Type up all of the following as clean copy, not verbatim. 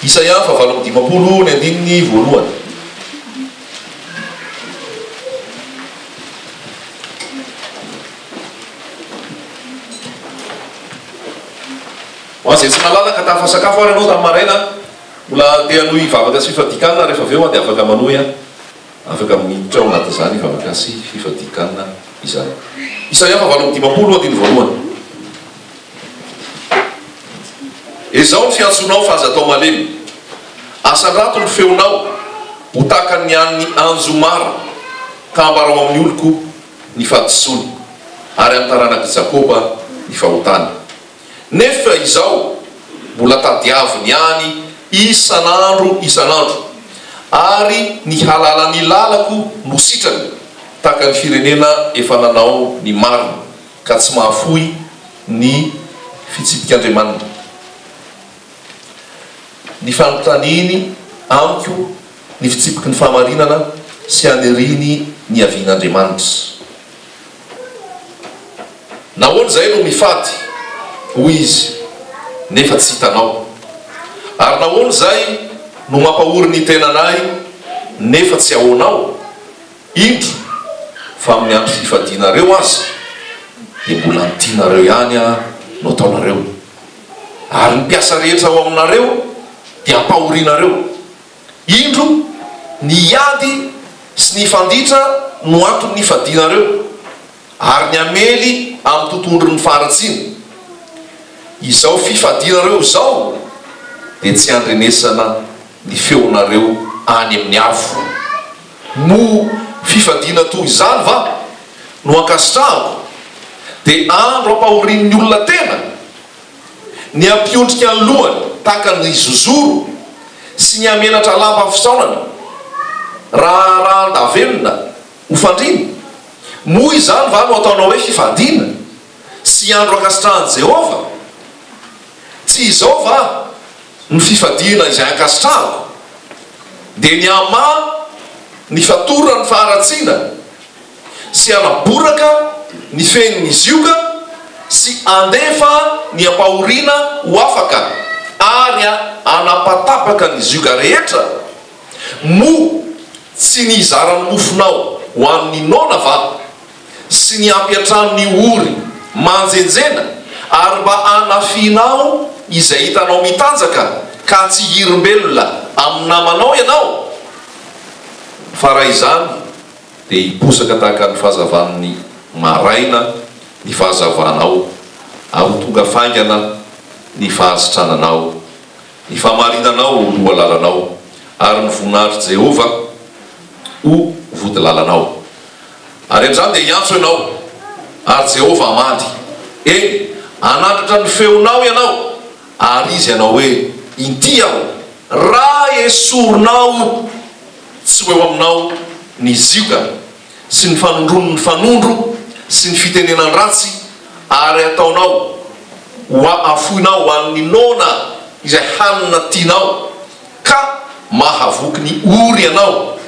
Isaia fahavalo amby dimampolo ny andininy voalohany. Zay tsy nalalaka tafasakafo ary ianao tamin'ny maraina mbola te hanohy vavaka sy fifadikanana rehefa avy eo dia afaka manohy afaka miditra ao anatin'izany vavaka sy fifadikanana izany. Isaia fahavalo amby dimampolo andiny voalohany. Ezao ny fiantsonao fa aza atao malemy, asandrato ny feonao ho tahaka ny an'ny anjo mara ka ambarao amin'ny oloko ny fahadisoany ary amin'ny taranaka Jakoba ny fahotany. Nefa izao mbola tadiaviny any isan'andro ary ny halalany lalako no sitrany tahaka ny firenena efa nanao ny marina ka tsy mahafoy ny fitsipik'Andriamanitra. Ny fanotaniny amiko ny fitsipiky ny fahamarinana sy aniriny ny avian'Andriamanitra. Nahoana zay no mifady hoy izy nefa tsy hitanao, ary nahoana zay no mampahory ny tenanay nefa tsy ahoanao. Indro fa amin'ny andro fifadianareo azy dia mbola nitianareo ihany no ataonareo, ary ny mpiasa rehetra ao aminareo dia ampahorinareo. Indro ny ady sy ny fanditra no antony ny fadianareo, ary ny amely amin'ny tontondro ny faharatsina. Izao fifadianareo zao dia tsy andrenesana ny feonareo any amin'ny avo. Mo fifadiana toy izany va no ankasitrahako dia andro ampahorin'ny olona tena, ny ampiondrika ny lohany tahaka ny zozoro sy ny amenatra lamba fisaonana raha andavenona ho fandriny. Moa izany va no ataonao hoe fifadiana sy andro ankasitrahan'i Jehova? Tsy izao va ny fifadiana izay ankasitrahako, dia ny ama ny fatorana ny faharatsiana sy anaboraka ny fenin'ny zioka sy andefa ny ampahoriana ho afaka ary anapatapaka ny zioka rehetra. Mo tsy ny izarany mofonao ho amin'ny nona va sy ny ampiatran'ny ory manjenjena ary mba anafinao izay hitanao mitanjaka ka tsy hirimbelona amin'ny namanao ianao. Fa raha izany dia hiposaka tahaka ny fahazavan'ny maraina ny fahazavanao, ao tonga faingana ny fahasitrananao, ny fahamarinanao ho loha lalanao, ary ny voninahitry Jehova ho vody lalanao. Ary amin'izany dia hiantso ianao ary Jehova amady. Eny anandratra ny feonao ianao ary izy ianao hoe inty aho, raha esoronao tsy ho eo aminao ny zioka sy ny fanondron'ny fanondro sy ny fitenenan ratsy, ary ataonao ho afoinao ho an'ny nona izay hanina tianao ka mahavoky ny ory ianao.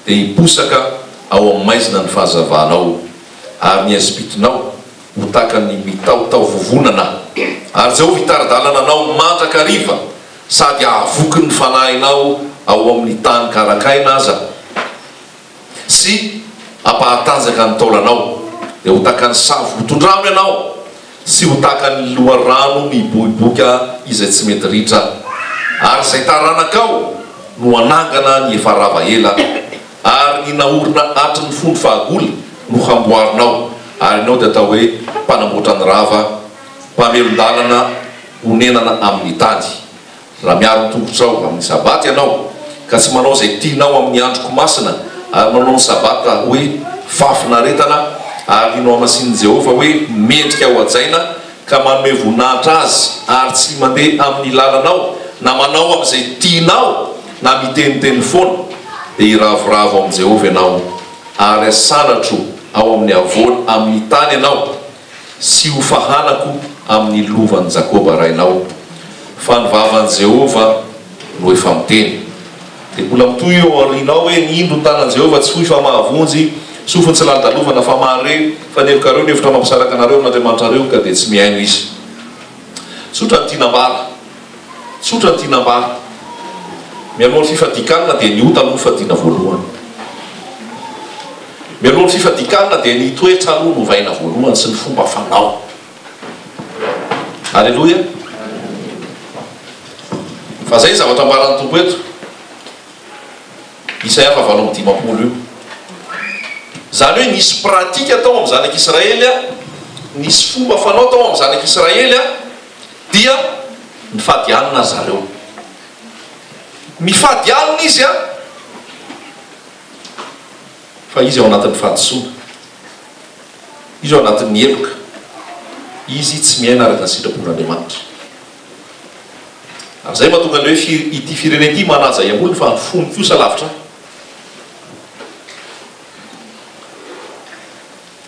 Dia hiposaka ao amin'ny maizina ny fahazavanao ary ny espitinao ho tahaka ny mitaotao vovonana, ary Jehova hitaridalana anao mandrakariva sady ahavoky ny fanahinao ao amin'ny tany karakaina aza sy ampahatanjaka ny taolanao. Dia ho tahaka ny savy hotondrano ianao sy ho tahaka ny loharano miboiboka izay tsy mety ritra, ary izay taranakao no anangana ny efa rava ela, ary ny naorina atry ny fony fahagola no hamboarinao, ary ianao dia atao hoe mpanamboatra ny rava, mpamelon-dalana honenana amin'ny tany. Raha miaro tongotrao amin'ny sabaty ianao ka tsy manao izay tianao amin'ny androko masina, ary manao ny sabata hoe fafinaretana, ary inao amasin'i Jehova hoe mendrika ao ajaina ka manome voninahitra azy ary tsy mandeha amin'ny lalanao na manao amin'izay tianao na miteniteny foana, dia hiravoravo amin'i Jehova ianao ary asanatro ao amin'ny avoana amin'ny tany ianao sy ho fahanako amin'ny lovan'i Jakoba rainao. Fa ny vavan'i Jehova no efa miteny. Dia mbola mitoy eo aorianao hoe ny indro ny tanan'i Jehova tsy fohy fa mahavonjy, sofiny tsy lalalovana fa mahare, fa nevokareo ny hevitra mampisaraka anareo amin'Andriamanitrareo ka dia tsy miaino izy. Tsotra ny tinambara, tsotra ny tinambara. mialohan'ny fifadikanina dia ny ota aloha fadiana voalohany. Mialohan'ny fifadikanina dia ny toetra aloha novaina voalohany sy ny fomba fanao. Alleloia. Fa zay zavatra ambaran'ny tompo eto Isaia 7:20 io. Zany hoe nisy pratika tao amin'ny zanak'Israely, nisy fomba fanao tao amin'ny zanak'Israely dia mifady alina zareo. Mifady alina izy fa izy ao anatin'ny fahadisoana, izy ao anatin'ny eloka, izy tsy miaina araka ny sitrapon'Andriamanitra. Ary zay mahatonga ny hoe ity firene ity manaja iambony fa fony kosa lavitra.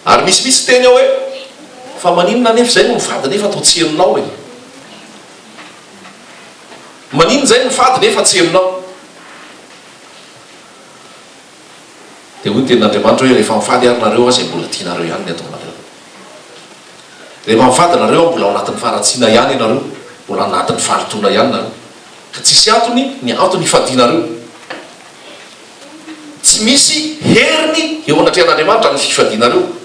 Ary misy teny ao hoe fa maninona nefa zay no mivady nefa atao tsy henonao e. Maninona zay no mivady nefa tsy henonao. Dia hoy ny tenin'Andriamanitra hoe rehefa mivady ary nareo azy mbola tianareo ihany ny ataonareo. Rehefa mivady nareo mbola ao anatin'ny faratsiana ihany ianareo, mbola anatin'ny faritona ihany nareo, ka tsisy antony ny antony ifadianareo. Tsy misy heriny eo anatrehan'Andriamanitra ny fifadianareo.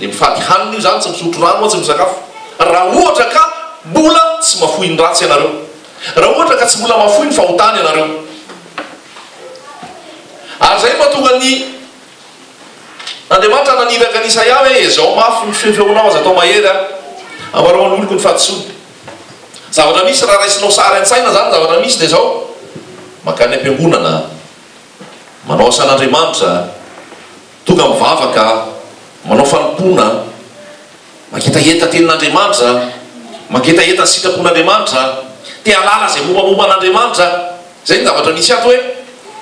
Le mifady hanina io zany tsy misotro rano, tsy misakafo. Raha ohatra ka mbola tsy mafoy ny ratsy ianareo, raha ohatra ka tsy mbola mafoy ny fahotany ianareo. Ary zay mahatonga ny Andriamanitra naniraka ny Isaia hoe ezao mafy ny fefeonao aza atao mahery ambarao an'oloko ny fahadisoana. Zavatra misy raha raisinao sary an-tsaina zany zavatra misy dia zao makany am-piangonana, manao asan'Andriamanitra, tonga mivavaka, manao fanompona, maketaeta tenin'Andriamanitra, maketaeta ny sitrapon'Andriamanitra, te halala zay mombamomba an'Andriamanitra. Zay ny zavatra misy ato hoe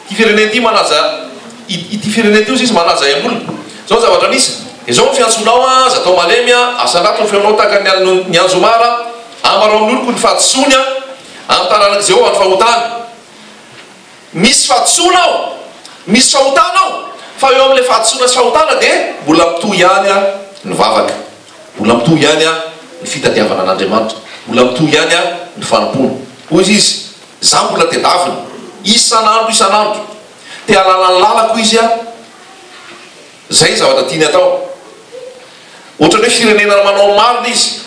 ity firene ity manaja, ity firene ity izy manaja iambony. Zao zavatra misy, izao ny fiantsonao aza atao malemy, asandato ny feonao tahaka ny anjomara, amarao amin'ny oloko ny fahadisoany amin'ny tanàn'i Jehovah ny fahotany. Misy fahadisoanao, misy fahotanao, fa eo amin'ilay fahadisoana sy fahotana dia mbola mitohy ihany ny vavaka, mbola mitohy ihany ny fitadiavana an'Andriamanitra, mbola mitohy ihany ny fanompona. Hoy izy, za mbola tedavina isan'andro, te halala ny lalako izy zay zavatra tiany atao. Ohatrany hoe firenena manao marina izy,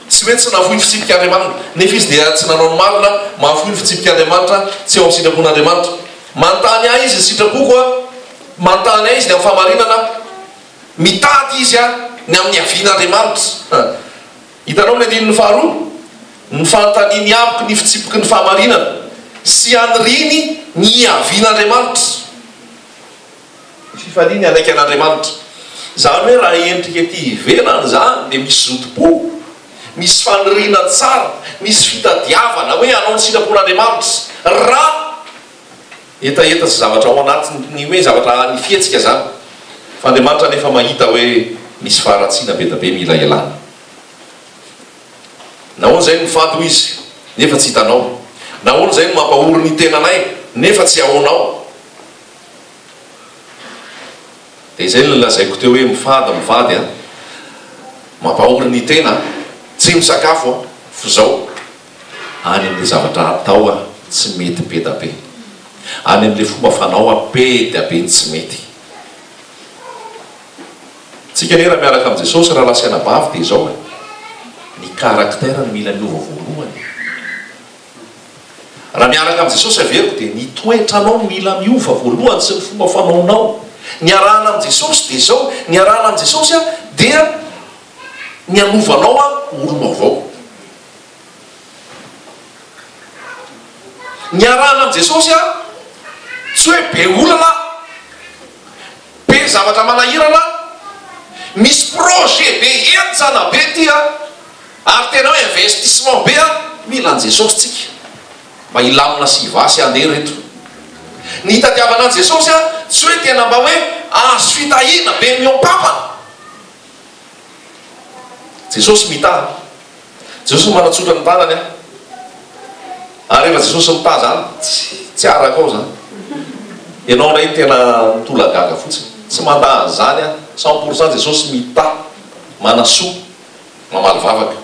tsy hoe tsy navoy ny fitsipik'Andriamanitra, nefa izy dia tsy nanao ny marina, mahafoy ny fitsipik'Andriamanitra, tsy eo amin'ny sitrapon'Andriamanitra. Manontany ahy izy ny sitrapoko, manontany ahy izy ny amin'ny famarinana, mitady izy ny amin'ny havian'Andriamanitra. Hitanao ny andininy faharoa, ny fanontaniany amiko ny fitsipiky ny fahamarinana sy aniriny ny havian'Andriamanitra. Fifaliany anaiky an'Andriamanitra. Zany hoe raha endrika ety ivelany zany dia misy zotom-po, misy faniriana tsara, misy fitadiavana hoe anao ny sitrapon'Andriamanitra. Raha etaeta sy zavatra ao anatiny hoe zavatra ny fietsika zany. Fa Andriamanitra nefa mahita hoe misy faharatsiana be da be mila ialana. Nahoana zay no mifady izy nefa tsy hitanao, nahoana zay no mampahory ny tenanay nefa tsy ahonao. Dia izay no lazaiko teo hoe mivady mampahory ny tena, tsy misakafo fa zao any amin'ilay zavatra atao tsy mety be da be, any amin'ilay fomba fanao be da be ny tsy mety. Tsika nera miaraka amin'i Jesosy raha lasa anabavy dia zao ny karaktera ny mila miova voalohany. Raha miaraka amin'i Jesosy averiko dia ny toetranao mila miova voalohany sy ny fomba fanaonao. Ny arahana amin'i Jesosy dia zao, ny arahana amin'i Jesosy dia ny anovanao olo vaovao. Ny arahana amin'i Jesosy tsy hoe be olana, be zavatra manahirana, misy projet be entsana be tia, ary tena hoe investissement be mila an' Jesosy tsika mba hilamina sy hivasy andeha reto. Ny hitadiavana an' Jesosy tsy hoe tena mba hoe azo fitahina be miompapana. Jesosy mitaha, Jesosy manatsotra ny tanany ary rehefa Jesosy mitaha zany tsy araka ao zany. Ianao ndray tena mitolagaga fotsiny, tsy mandaha zany 100% Jesosy mitaha, manasoa, mamaly vavaka.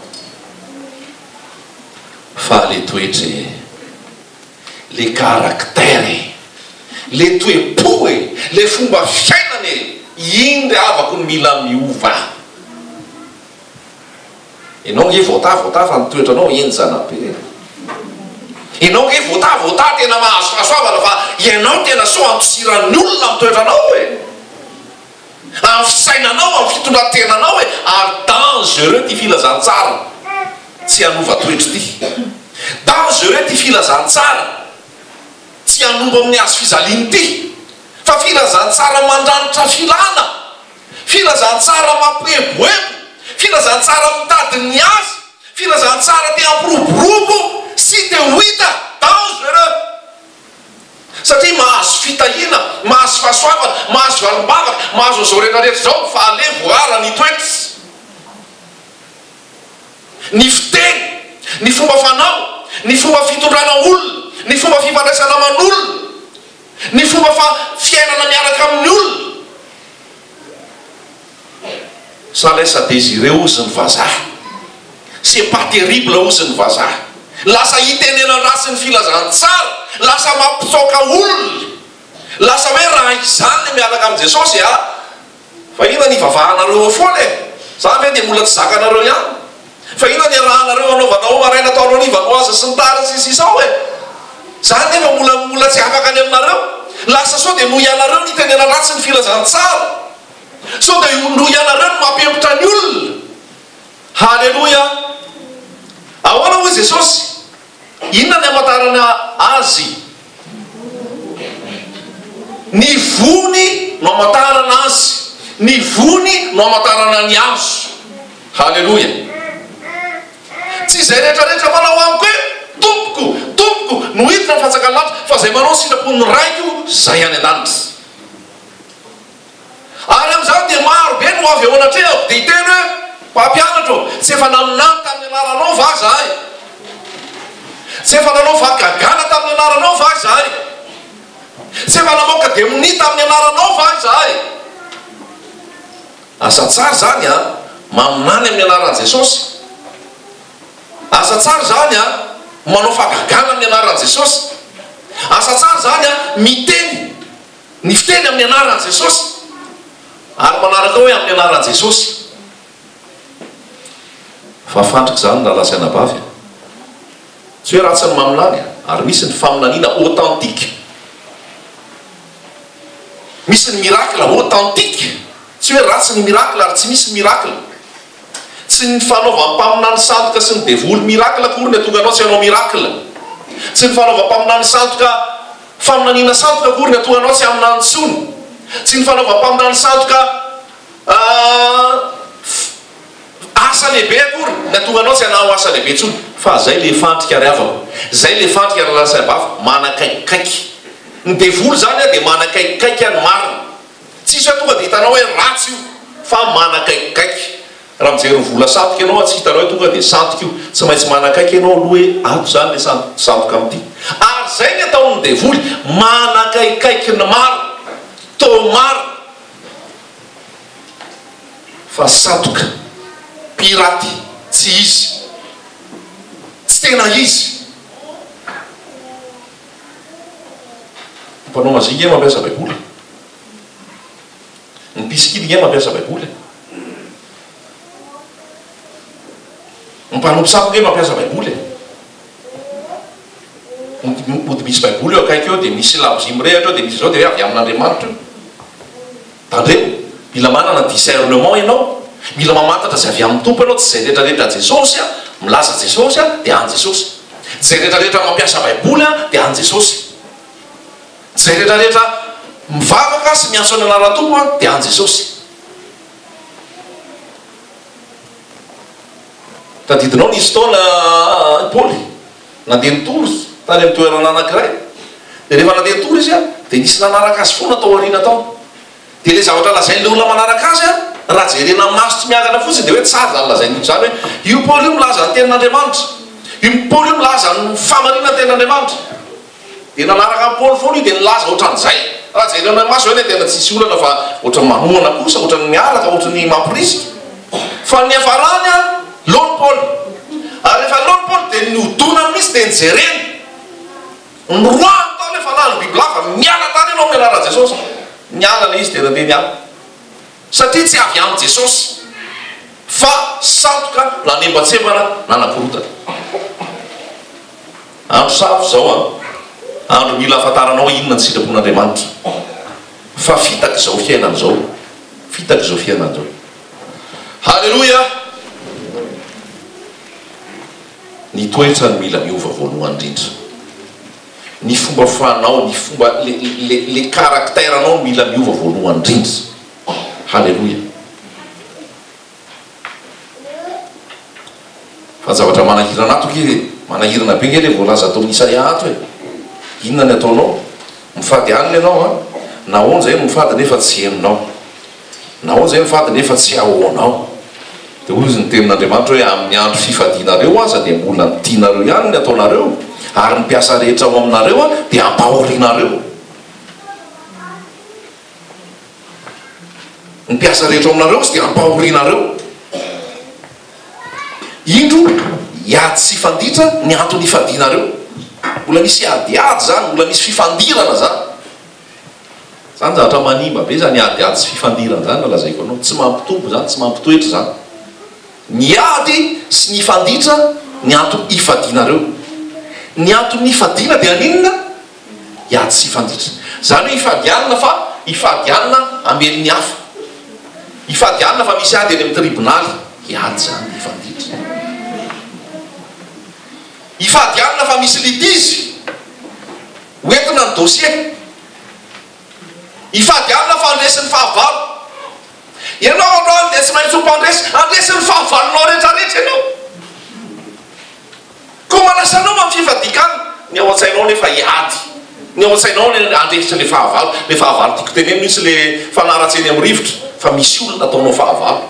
Fa le toetra le caractère le toe-po le fomba fiainany iny le avako ny mila miova ianao nge voatavota fa nitoetranao eny zanabe ianao nge voatavota tena mahazo fahasoavana fa ianao tena so antosiran'ny olona mitoetranao amin'ny fisainanao amin'ny fitondrantenanao ary dangereux ty filazantsara tsy hanova toetry ty dangereux ty filazantsara tsy hanomba amin'ny azo fizaliny ty fa filazantsara mandranitra filana filazantsara mampiheboebo filazantsara mitadiny azy filazantsara te ampiroborobo sy te hoita dangereux satria mahazo fitahina mahazo fahasoavana mahazo valimbavaka mahazo zao rehetrarehetra zao fa alevoara ny toetry ny fiteny ny fomba fanao ny fomba fitondrana olona ny fomba fifandraisana aman'olona ny fomba fiainana miaraka amin'ny olona ça laisse à désirer ozy ny vazaha c'est pas terrible ozy ny vazaha lasa hitenena rasy ny filazantsara lasa mampitsoka olona lasa hoe raha izany miaraka amin'i Jesosy fa ina ny vavahanareo foana zany hoe dia mbola tsy zakanareo ihany fa ina ny rahanareo anaovanao maraina ataonao ny vanoaza sy ny tariny sisao zany nefa mbola tsy afaka any aminareo lasa so dia noho ianareo ny tenena ratsy ny filazantsara so dia noho ianareo ny mampempotra ny olona halleloia ahoana hoy Jesosy inona ny amatarana azy ny vony no amatarana azy ny vony no amatarana ny azo halleloia tsy zay rehetrarehetra manao amiko hoe tompoko no hiditra ny fatsaka lanitra fa zay manao sitrapon'ny raiko zay any an-danitra ary amin'izany dia maro be no avy eo anatrehako dia hiteny hoe mpampianatra tsy efa naminany tamin'ny anaranao va zahay tsy efa nanao vagagana tamin'ny anaranao va zahay tsy efa namoaka demoni tamin'ny anaranao va zahay asa tsara zany maminany amin'ny anaran'i Jesosy asa tsara zany manao fagagana amin'ny anaran'i Jesosy asa tsara zany miteny ny fiteny amin'ny anaran'i Jesosy ary manaraka hoe amin'ny anaran'i Jesosy fa fantrika zany lalasaina bavy tsy hoe ratsy ny maminany ary misy ny faminaniana authentique misy ny miracle authentique tsy hoe ratsy ny miracle ary tsy misy miracle tsy ny fanaovam-paminany sandoka sy ny devoly miracle akory ny atonga anao tsy hanao miracle tsy ny fanaovam-paminany sandoka faminaniana sandoka akory ny atonga anao tsy aminany tsony tsy ny fanaovam-paminany sandoka asa lehibe akory ny atonga anao tsy hanao asa lehibe tsony fa zay le fantrika ariavako zay le fantrika aralasaibafy manakaikikaiky ny devoly zany dia manakaikikaiky any marina tsisy hoe tonga dia hitanao hoe ratsy io fa manakaikikaiky raha mijery vola sandoka ianao tsy hitanao hoe tonga dia sandoka io tsy maintsy manakaiky ianao aloha hoe ato zany le sandoka amity ary zay ny ataon'ny devoly manakaikikaiky ny maro to maro fa sandoka piraty tsy izy tsy tena izy mpanao mazinga e mampiasa baiboly ny pisikily e mampiasa baiboly ny mpanomposapoka e mampiasa baiboly mody misy baiboly eo akaiky eo dia misy labozimy mirehatra eo dia misy zao dia hoe avy amin'Andriamanitra tandreo mila manana discernement ianao mila mamantatra zay avy amin'ny tompo ianao tsy zay rehetrarehetra Jesosy milaza Jesosy dia any Jesosy zay rehetrarehetra mampiasa baiboly dia any Jesosy zay rehetrarehetra mivavaka sy miantso any anaran-tompo dia any Jesosy tadidinao nisy taona Paoly nandeha nitory tany amin'ny toerana anankiray dia rehefa nandeha nitory izy dia nisy nanaraka azy foana tao aoriana tao dia le zavatra lazain'le olona manaraka azy raha jerena maso tsy miakana fotsiny dia hoe tsara zany lazain'io zany hoe io Paoly io milaza ny tenin'Andriamanitra io Paoly io milaza ny famarina ny tenin'Andriamanitra dia nanaraka amin'ny Paoly foana io dia nilaza ohatran'izay raha jerena maso hoe tena tsisy olana fa ohatran'ny manoana kosa ohatran'ny miaraka ohatran'ny mampirisika fa ny hafarany lony Paoly ary rehefa lony Paoly dia niodonany misy dia nijereny ndroany tao le fa lany bibilava miala tany ianao amin'ny anara Jesosy miala le izy tena te miala satria tsy avy amin'ny Jesosy fa satroka nanembatsembana nanakorotana. Andro savo zao andro mila afantaranao inona ny sitrapon'Andriamanitra fa fitaka zao fiainana zao, fitaka zao fiainana zao. Halleluja. Ny toetra ny mila miova voalohany indrindra, ny fomba fanao, ny fomba le karakteranao mila miova voalohany indrindra. Halleluja. Fa zavatra manahirana ato ke manahirana be nge le voalaza atao Isaia ato e. Inona ny ataonao? Mifady hanina ianao nahoana zay mifady nefa tsy henonao, nahoana zay mifady nefa tsy ahoanao. Dia hoy izy ny tenin'Andriamanitra hoe amin'ny andro fifadianareo aza dia mbola tianareo ihany ny ataonareo, ary ny mpiasa rehetra ao aminareo dia ampahorianareo. Ny mpiasa rehetra ao aminareo dia ampahorianareo. Indro iady sy fanditra ny antony ifadianareo. Mbola misy adiady zany, mbola misy fifandirana zany. Zany zavatra manimba be zany adiady sy fifandirana zany nalazaiko anao. Tsy mampitombo zany, tsy mampitoetra zany. Ny ady sy ny fanditra ny antony ifadianareo. Ny antony ifadiana dia aninona? Iady sy fanditra. Zany hoe ifadianana fa ifadianana ameliny hafa. Ifadianana fa misy ady eny amin'ny tribonaly. Iady zany ifanditra. Ifadianana fa misy litizy hoentina ny dossier. Ifadianana fa andresin'ny fahavalo. Ianao androany dia tsy maintsy hompandresy, andresin'ny fahavalonao rehetrarehetra ianao. Koa manasanao amin'ny fifadikana, ny ao an-tsainao nefa iady, ny ao an-tsainao andresitra le fahavalo. Le fahavalo tiako teneno misy le fanaratseny amin'ny rivotra, fa misy olona ataonao fahavalo,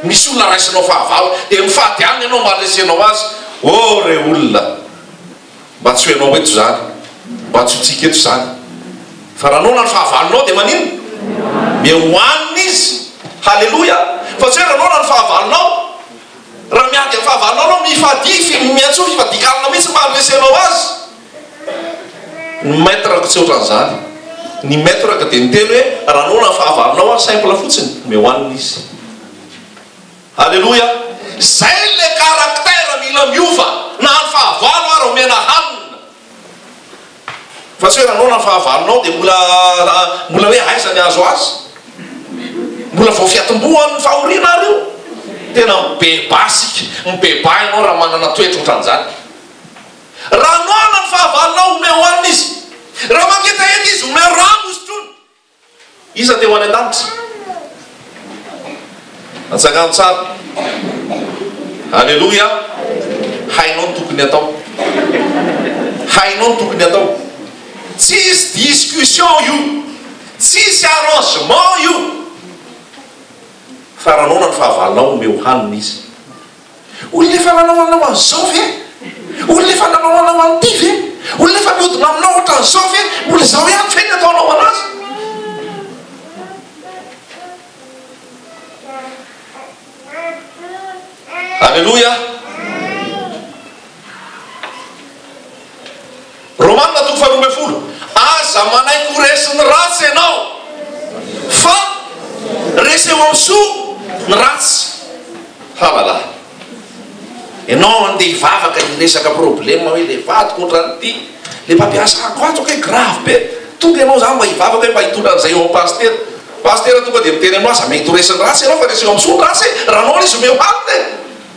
misy olona raisinao fahavalo, dia mifady any ianao mba andresenao azy. Oh re olona, mba tsy hoenao eto zany, mba tsy hotsika eto zany. Fa raha anao na ny fahavalonao dia manino? Mehoanina izy. Halleluja. Fa tsy hoe raha anao na ny fahavalonao, raha miady amin'ny fahavalonao anao mifady miantso fifadikanana mihitsy mba andresenao azy. Ny maître tsy ohatran'izany. Ny maître ka dia niteny hoe raha anao na ny fahavalonao simple fotsiny, mehoanina izy. Halleluja. Zay le karaktera mila miova na ny fahavalo ary omena hanina. Fa tsy hoe raha anao na ny fahavalonao dia mbola hoe aiza ny azo azy, mbola vao fiatombohan'ny fahoriana ary io. Tena mibeba sika, mibeba ianao raha manana toetra ohatran'izany. Raha anao na ny fahavalonao omeo hanina izy, raha maketa ety izy omeo rano izy trony, iza dia ho any an-danitra. Atsakano tsara. Halleluja. Hainao ny tokony atao, hainao ny tokony atao. Tsisy discussion io, tsisy arrangement io. Fa raha anao na ny fahavalonao omeo hanina izy. Olona efa nanao an'izao ve? Olona efa nanao an'ity ve? Olona efa mihodina aminao ohatran'izao ve? Olona izao ihany fe ny ataonao anazy. Halleluja. Romanina 12:12. Aza manaiky ho resin'ny ratsy ianao, fa reseo amin'ny soa ny ratsy. Halala. Ianao andeha hivavaka hiresaka problème hoe le vadiko ohatran'ity, le mpampiasako ato hoe grave be. Tonga ianao zany mba hivavaka hoe mba hitondra an'izay ao pasteur. Pasteur tonga dia miteny aminao aza mety ho resin'ny ratsy ianao fa reseo amin'ny soa ny ratsy. Raha anao izy omeo hanina.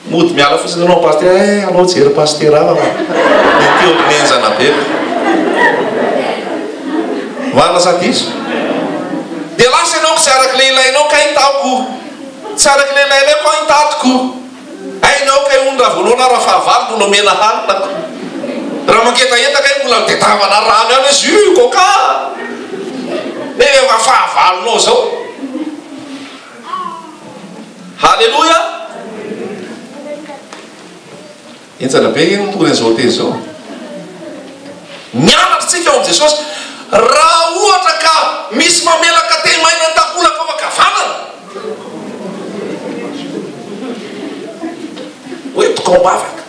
Mody miala fotsiny ianao pasteur, anao jery pasteur afa mety omenjana be. Marina sa diso. Dia lasa ianao tsy araky le ilainao ka hitaoko, tsy araky le ilainao ka hitatiko. Hainao ka ondra voalohana raha fahavalo mbola omena hanina. Raha manketahetaka hoe mbola mitetavana rano ihany izy io koka. Efa fahavalonao zao. Halleluja. Entsana be ny tokony an'izao teny zao. Mianatra tsika ao amin'i Jesosy. Raha ohatra ka misy mamelaka temaina ny takolaka ao ankavanana, hoe tokao mavaka,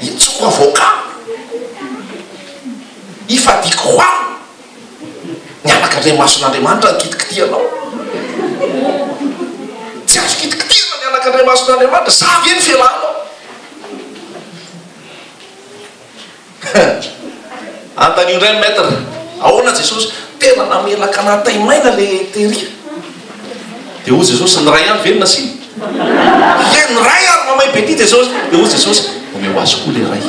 itsoko azoko avoka ifadiko hoany mianaka ndray mason'Andriamanitra ny kitikitianao tsy azo kitikitirana mianaka ndray mason'Andriamanitra zavy eny fialanao antanio ndray maître ahoana Jesosy tena namelaka anatay maina le teria de hoy Jesosy ny ray andro velona si ny ray ary mamay be ty Jesosy de hoy Jesosy omeo azy koa le ray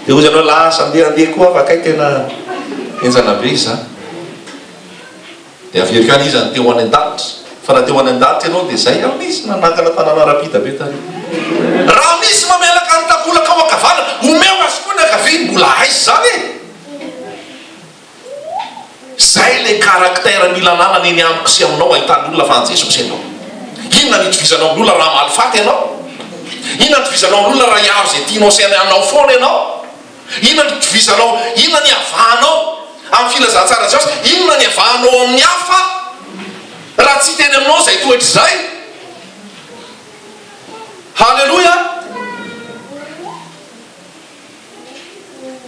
de hoy anao lasa andeha koa avakay tena enjana be izy zany de averiko any izy any teo any an-danitra fa raha teo any an-danitra ianao de zay ao misy nanakana tanàna rapita be tany raha misy mamelaka ny takolaka ao akavana omeo azy koa ny akaviny mbola aizy zany e zay le caractère mila namana eny amiko sy aminao ahitan'olona fa an Jesosy ianao inona nitovizanao amin'olona raha malifaty ianao inona nitovizanao amin'olona raha iaro zay tianao sy anao foana ianao inona nitovizanao inona ny avahanao amin'ny filazantsara Jesosy inona ny avahanao amin'ny hafa raha tsy teny aminao zay toetra zay halleloja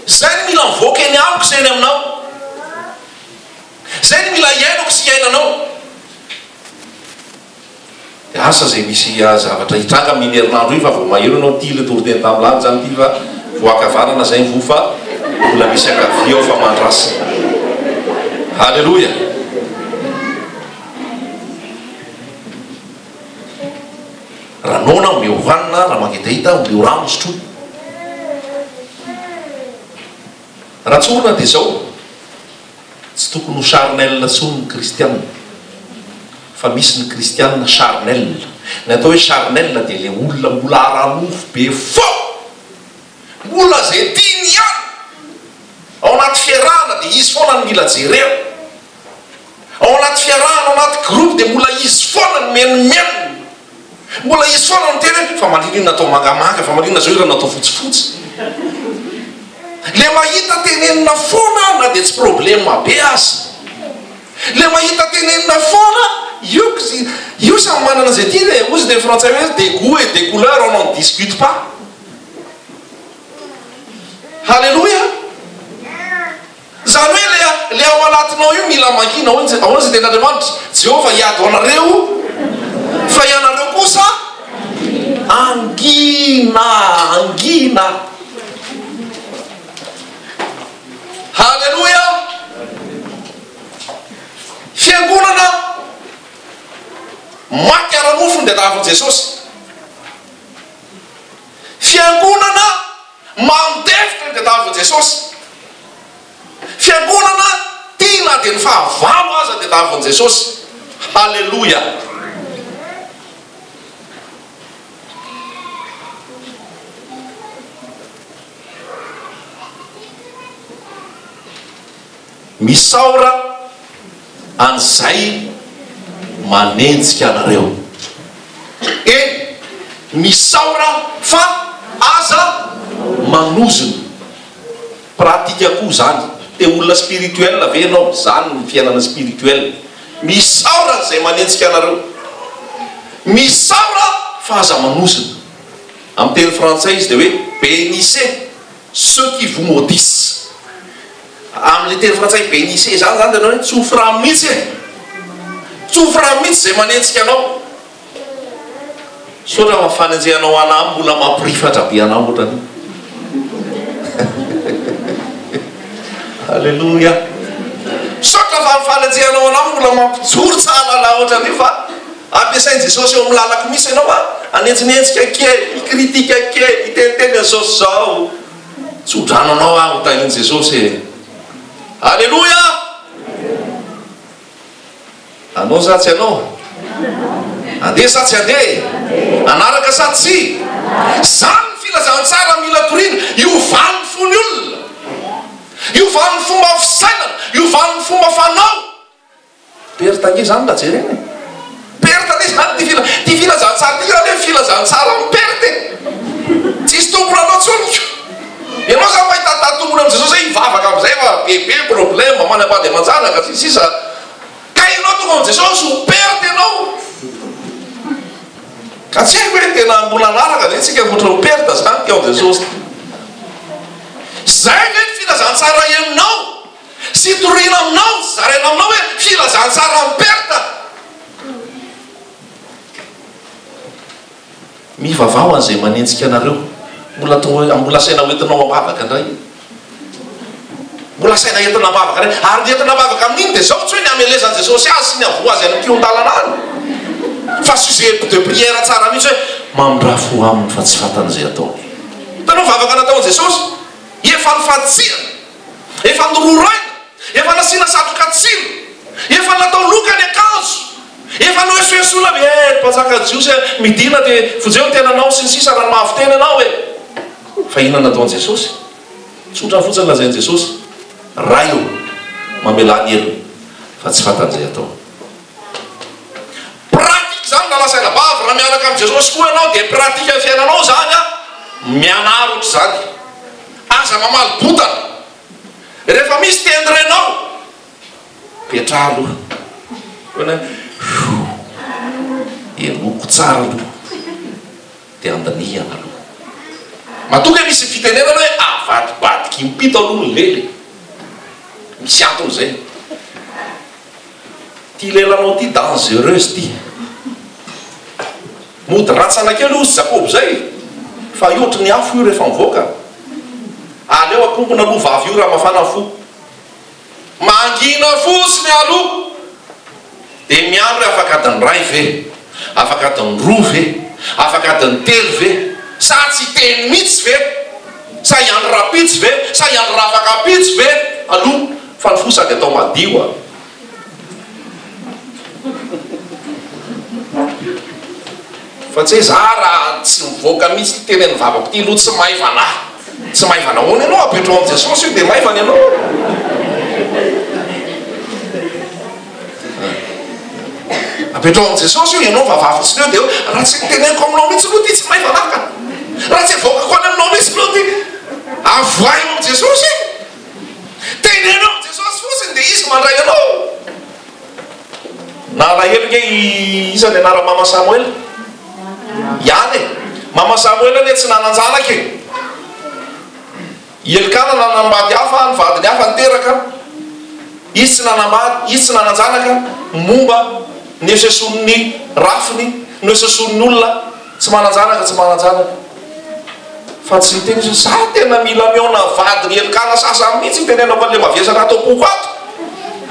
zay ny mila mivoaka eny amiko zay ny aminao zay ny mila iainako sy iainanao de asa zay misy zavatra hitranga amin'ny herinandro io fa vao mahero anao ty le toriteny tamilany zany ty fa voakavanana zay vo fa mbola misy akavy ao fa mandrasa halleloja raha nona omeo hoanina raha magnetahita omeo rano sotro raha tsy olona de zao tsy tokony ho charnel tsony ny kristianina fa misy ny kristianina charnel ny atao hoe charnel de le olona mbola aranofo be fo mbola zay tiny ihany ao anaty fiarahana de izy foana ny mila jereo ao anaty fiarahana ao anaty groupe de mbola izy foana ny menimeny mbola izy foana ny teny fa maninona natao mangamanga fa maninona zao raha natao fotsifotsy le mahita tenenina foana na de tsy problème be azy le mahita tenenina foana io samy manana zay ty le ozy de français hoe des goûts et des couleurs on n'en discute pas halleluja zany hoe le ao anatinao io mila mangina ahoana zay ten'Andriamanitra Jehova hiady anareo fa ianareo kosa angina halleluja fiangonana maty aranofony de tavy Jesosy fiangonana mandefitra de tavy Jesosy fiangonana tina de ny fahavalo aza de tavy Jesosy halleluja misaora an'izay manenjika anareo misaora fa aza manozona pratika koa zany te olona spirituel ave anao zany ny fiainana spirituel misaora zay manenjika anareo misaora fa aza manozona amin'ny teny frantsay izy de hoe bénissez ceux qui vous maudissent amin'ny teny frantsay bénissez zany zany de hoe tsofra mihitsy tsofra mihitsy zay manenjika anao sotra mafanenjehanao anao mbola mampirifatra be anao ohatrany halleluja sotra fa mifanenjehanao anao mbola mampijoro tsara la ohatrany fa ampiasainy Jesosy eo amin'ny lalako misy ianao anenjinenjika kely ikritika kely iteniteny Jesosy zao tsodrano anao aho tahin' Jesosy halleluja anao sa tsy anao andeha sa tsy andeha anaraka sa tsy zany filazantsara mila torina iovan'ny fony olona iovan'ny fomba fisainana iovan'ny fomba fanao pertange zany la jerena pertane zany ty filazantsara ty raha le filazantsara miperte tsisy tombona anao tsonika ianao za mahita tombona am' Jesosy zay ivavaka am'izay fa bebe problème manapady amanjanaka sisa ka ianao tonga am' Jesosy ho perte anao ka tsy haiko hoe tena mbola anaraka ve tsika voatra ho perte zany ty ao Jesosy fitorina aminao zaraina aminao hoe filazantsara miperta. Mivavao an'izay manentsika anareo mbola saina hoentinao ambavaka indray, mbola saina entina ambavaka ray, ary ny entina ambavaka amin'iny dia zao tsy hoe ny amelezan'i Jesosy azy sy ny avoa azy any kion-dalana any, fa sujet de prière tsara mihitsy hoe mamindra-fo aminy fa tsy fatan'izay atao. Hitanao vavaka nataon'i Jesosy, efa nifatsiana, efa nororaina, efa nasiana satroka tsiro, efa natao loka ny akanjo, efa noesoesola mpanjaka jiosy midina dia fojeo ny tenanao sy ny sisa raha mahaviteny anao e. Fa inona nataon'i Jesosy? Tsotra fotsiny lazain'i Jesosy, ray io mamelany elo fa tsy fatan'izay atao. Pratika zany na lasaina bavy raha miaraka amin'i Jesosy koa ianao dia pratika ny fiainanao zany a mianaro ohatry zany, aza mamaly botana. Rehefa misy tendrenao petra aloha hoe eloko tsara aloha dia andaniana aloha. Matoka misy fitenenana hoe avadibadiky mipito aloha ny lely, misy antony zay. Ty lelanao ty dangereuse ty, mody ratsana kely ozy Jakoby zay, fa iotry ny afo io rehefa mivoaka. Aleo akombona aloha vavy io raha mafana fo, mangina fosiny aloha dia miandro hoe afaka adiny ray ve, afaka adiny roa ve, afaka adiny telo ve, sa tsy teny mihitsy ve, sa iandro rapitsy ve, sa iandro rafaka pitsy ve, aloha fa ny fo sady atao madio a. Fa tsy hoe za raha tsy mivoaka mihitsy tenen'ny vavako ty aloha tsy maivanahy, tsy maivana hoana ianao apetrao amin'i Jesosy io dia maivana ianao. Apetrao amin'i Jesosy io ianao vavavotsiny eo dia raha tsy teneniko aminao mihitsy aloha ty tsy maivanahy ka, raha tsy avoakako any aminao mihitsy aloha ty avoaio amin'i Jesosy, tenenao amin'i Jesosy fotsiny dia izy mandray anao. Na alahelo nge isan'ny anara mama Samuel ihany e, mama Samuel anie tsy nananjanaka e, Elikana nanambady hafa, ny vadiny hafa niteraka, izy tsy nanambady, izy tsy nananjanaka momba ny eseson'ny rafiny, ny eseson'ny olona, tsy mananjanaka, tsy mananjanaka. Fa tsy teny izy za tena mila miona vadiny Elikana sasany mihitsy tenenako an'le mavesana atao koko ato,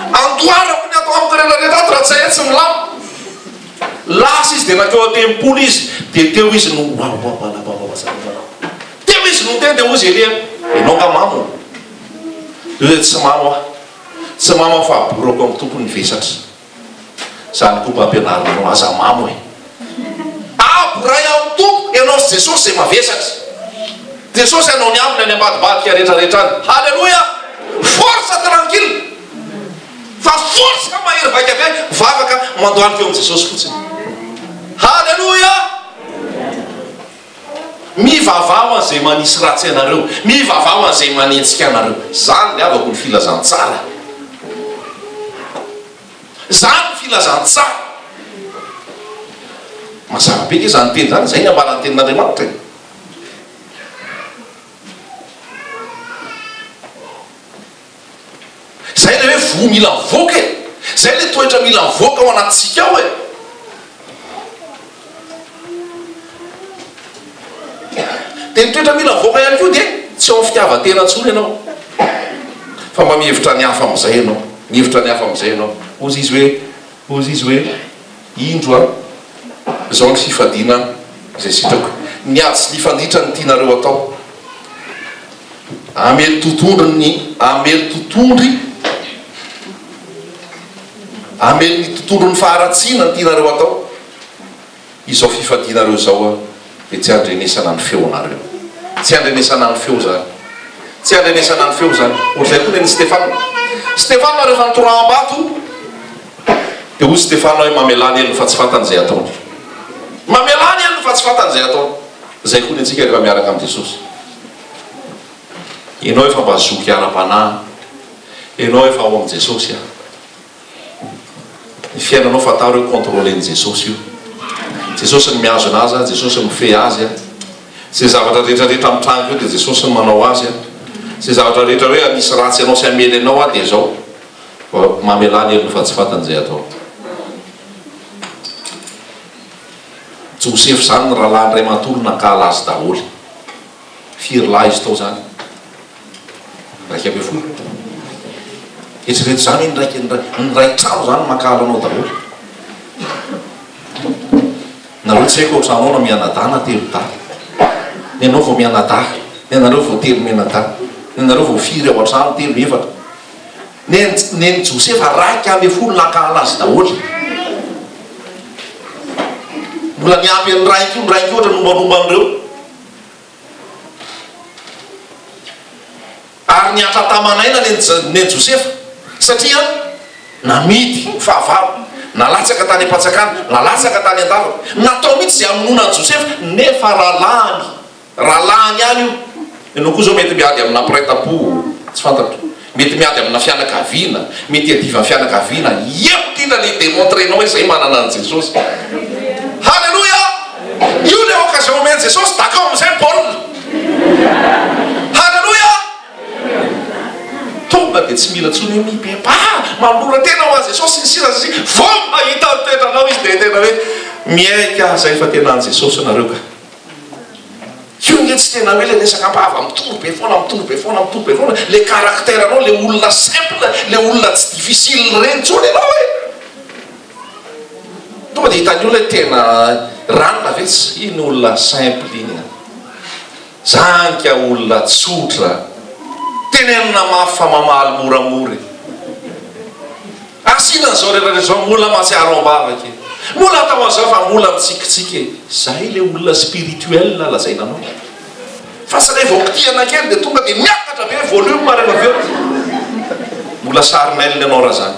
andoarako ny atao amin'ny rehetrarehetra ato raha tsy hay tsy milama. Lasa izy dia nakeo atempolo izy dia teo izy no teo izy no teny dia ozy elia enao nga mamo io tsy mamo ah, tsy mamo fa aborako amin'ny tompony vesatra zany koa mba ampianaranao aza mamo e, aboray amin'ny tompo ianao sy Jesosy zay mavesatra. Jesosy anao ny ambiny any ambadibadika rehetrarehetra any, halleloia, force tranquille, fa force ka mahery vaika be vavaka mandohalika eo amin'i Jesosy fotsiny. Halleluia. Mivavao an'izay manisy ratsy anareo, mivavao an'izay manentsika anareo, zany le avako ny filazantsara, zany ny filazantsara. Mazava be ke zany teny zany, zay ny ambaran'ny tenin'Andriamanitra e. Zay le hoe vo mila mivoaka e, zay le toetra mila mivoaka ao anatsika ao e. Dia ny toetra mila mivoaka ihany koa dia tsy ao fitiavan-tena ntsony ianao, fa mba mihevitra ny hafa amin'izay ianao, mihevitra ny hafa amin'izay ianao. Ozy izy hoe indro a zao ny fifadiana izay sitrako, niady sy lifanditra ny tianareo atao, amely totondry amely ny tontolo ny faharatsiana ny tianareo atao. Izao fifadianareo zao a dia tsy andrenesana ny feonareo, tsy andrenesana ny feo zany, tsy andrenesana ny feo zany. Ohatr'izay koa ny Stefana rehefa nitoraham-bato dia hoy Stefana hoe mamelany elony fa tsy fatan'izay ataony, mamelany elony fa tsy fatan'izay ataony. Zay koa ny antsika rehefa miaraka amin'i Jesosy, ianao efa mba zoky ara-panahy, ianao efa ao amin'i Jesosy a, ny fiainanao fatao hoe contrôlen'i Jesosy io. Jesosy ny miazo anazy, Jesosy ny fe azy a, zay zavatra rehetrarehetra amin'ny trango eo dia Jesosy ny manao azy a, zay zavatra rehetra hoe anisy ratsy ianao sy amely ianao a dia zao mamelany elo fa tsy fatan'izay atao. Joseph zany rahalahy ndray manontolo nakala azy daholo. Firy lahy izy tao zany 12. Eritrereto zany nray trano zany makala anao daholo. Nareo tsy haiko ohatranao na mianadana telo da ny anao vao mianada, ny anareo vao telo mianada, ny anareo vao firy ao an-trano telo efatra. Neny Joseph raiky amby folo nakala azy daholo. Mbola miampy ny raiky ohatra nombanomba anireo. Ary niatra tamanaina neny Joseph satria namidy fahavalo, nalatsaka tany ampatsakana, nalatsaka tany an-dava. Natao mihitsy izay amonona Joseph nefa rahalahiny any io. Ianao koa zao mety miady amina prêt-à-pot, tsy fantatro. Mety miady amina fianakaviana, mety adiva fianakaviana. Eo tina le démontrenao hoe zay manana an Jesosy. Halleluja! Io le occasion omeny Jesosy takao amizay Paul. Halleluja! Tonga dia tsy mila tsony mipepa malora tena ho azy Jesosy sy sisa sy vao mahita ny toetranao izy dia tena hoe miaika zay fa tena an Jesosy nareo ka. Io nge tsy tena hoe le resaka mpahava mitombo be foana le caractère anao le olona simple, le olona tsy difficile reny tsony anao e. Tonga dia hitany olona tena ranona vetsy iny olona simple iny zanka olona tsotra tenenina mafy fa mamaly moramora. Asina zao rehetra zao mola matsiaro ambavaka mola atao an'izao fa mola mitsikitsika zay le olona spirituel lazainanao. Fa sa rehefa okitiana kely dia tonga dia miakatra be volume rehefa avy eo. Mbola sarinel ianao raha zany,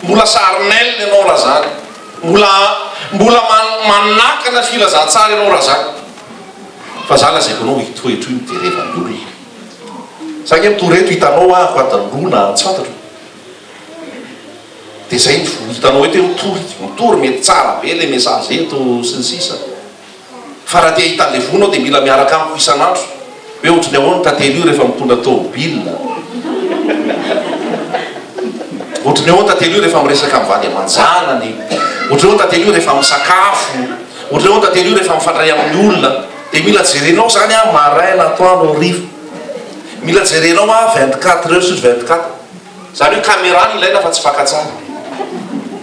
mbola sarinel ianao raha zany, mbola manakana filazantsara ianao raha zany. Fa za lazaiko anao hitoetro iny dia rehefa ny olona saky mitoreto hitanao aho adandrona tsy fantatro dia zay hitanao hoe te mitory mety tsara be le message eto sy ny sisa. Fa raha te hitan'le vonao dia mila miaraka amiko isanandro hoe ohatrany ahoana tantely io rehefa mitondra tômôbila, ohatrany ahoana tantely io rehefa miresaka mivady aman-janany, ohatrany ahoana tantely io rehefa misakafo, ohatrany ahoana tantely io rehefa mifandray amin'ny olona. Dia mila jerenao zany a maraina atoandro hariva, mila jerenao a 24 heures sur 24. Zany hoe caméra ny ilaina fa tsy fakatsara.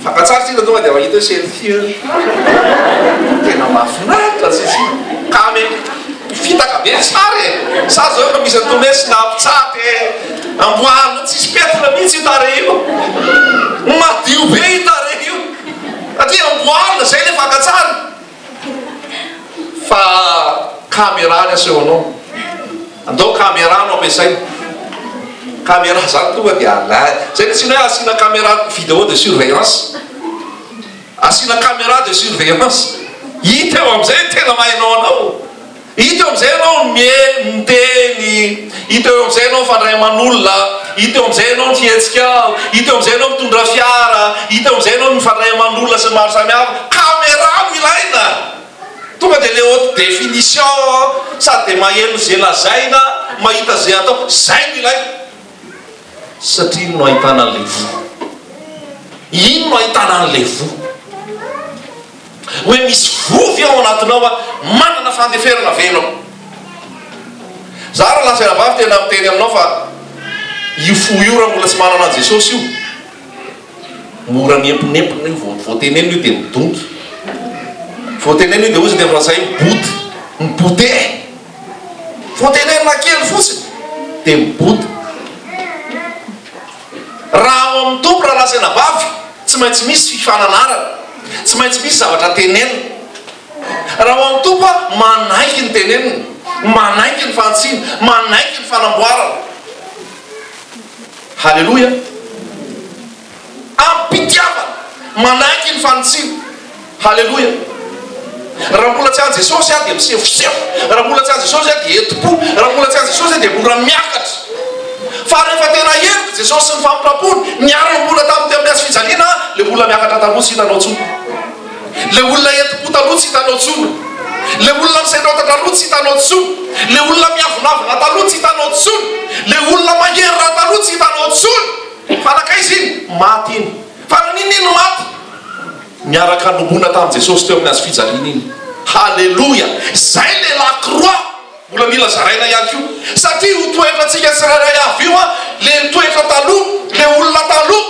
Fakatsara tsika tonga dia mahita hoe selfie tena mahafinaritra tsisy kame fitaka be tsara e. Sa zao efa misy atony hoe Snapchat amboarina tsisy petina mihitsy hitare io, madio be hitare io satria amboarina zay le fakatsara. Fa caméra ny aseho anao, andao caméra no ampiasaina. Caméra zany tonga dia alay zay le tsiny hoe asina caméra vidéo de surveillance, asina caméra de surveillance. Hita eo amizay tena mahainao anao, hita eo amizay anao miteny, hita eo amizay anao mifandray aman'olona, hita eo amizay anao mihetsika, hita eo amizay anao mitondra fiara, hita eo amizay anao mifandray aman'olona sy maro samihafa. Caméra no ilaina. Tonga dia le haute définition sady dia maheno zay lazaina, mahita zay atao, zay no ilaina. Satria ino no ahitana an'le vo, ino no ahitana an'le vo hoe misy vovy ao anatinao a manana fandeferana venao. Za raha lasaina vavy tena miteny aminao fa io fo io raha mbola tsy manana an Jesosy io mora miemponempona io voatenena io dia midonky, voatenena io dia ozy dia frantsay mibote, voatenena kely fotsiny dia mibote. Raha ao amin'ny tompo raha lasaina vavy tsy maintsy misy fifananarana, tsy maintsy misy zavatra tenenina. Raha ao amin'ny tompo a manaiky ny tenenina, manaiky ny fantsina, manaiky ny fanamboarana. Halleluja! Ampitiavana, manaiky ny fantsina. Halleluja! Raha mbola tsy an Jesosy a dia misefosefo, raha mbola tsy an Jesosy a dia eti-po, raha mbola tsy an Jesosy a dia mora miakatra. Fa rehefa tena henoko Jesosy sy ny fampirapony niarana mbola tamin'ny azy fijaliana, le olona miakatra taloha tsy hitanao tsony, le olona eti-po taloha tsy hitanao tsony, le olona misainao taloha tsy hitanao tsony, le olona miavonavona taloha tsy hitanao tsony, le olona maherina taloha tsy hitanao tsony. fanakaizy iny maty iny fa naninino maty miaraka nombona tamin' jesosy teo amin'ny azy fijaliana iny. Halleloia! Zay le lakroa mbola mila zaraina ihany ko satria ho toetra atsika tsirairay avy io a le toetra taloha le olona taloha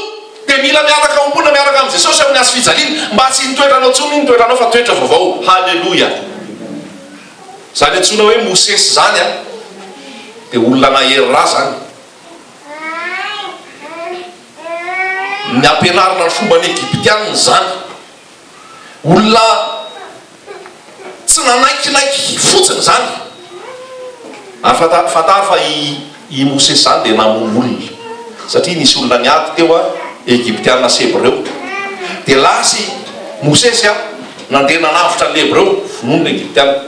dia mila miaraka ombona miaraka amin'ny jesosy amin'ny azy fijaliana mba tsy nitoetranao tsony iny toetranao fa toetra vaovao. Halleloia! Zany antsona hoe Mosesy zany a dia olona nahery raha zany ny ampianarina ny fomba ny Egyptianina zany olona tsy nanaikinaiky fotsiny zany ary fatary fa i Mosesy zany dia namonolona satria nisy olona niady teo a Egyptianina sy Hebreo dia lasy Mosesy a nandeha nanavitra ny Hebreo vononona Egyptianina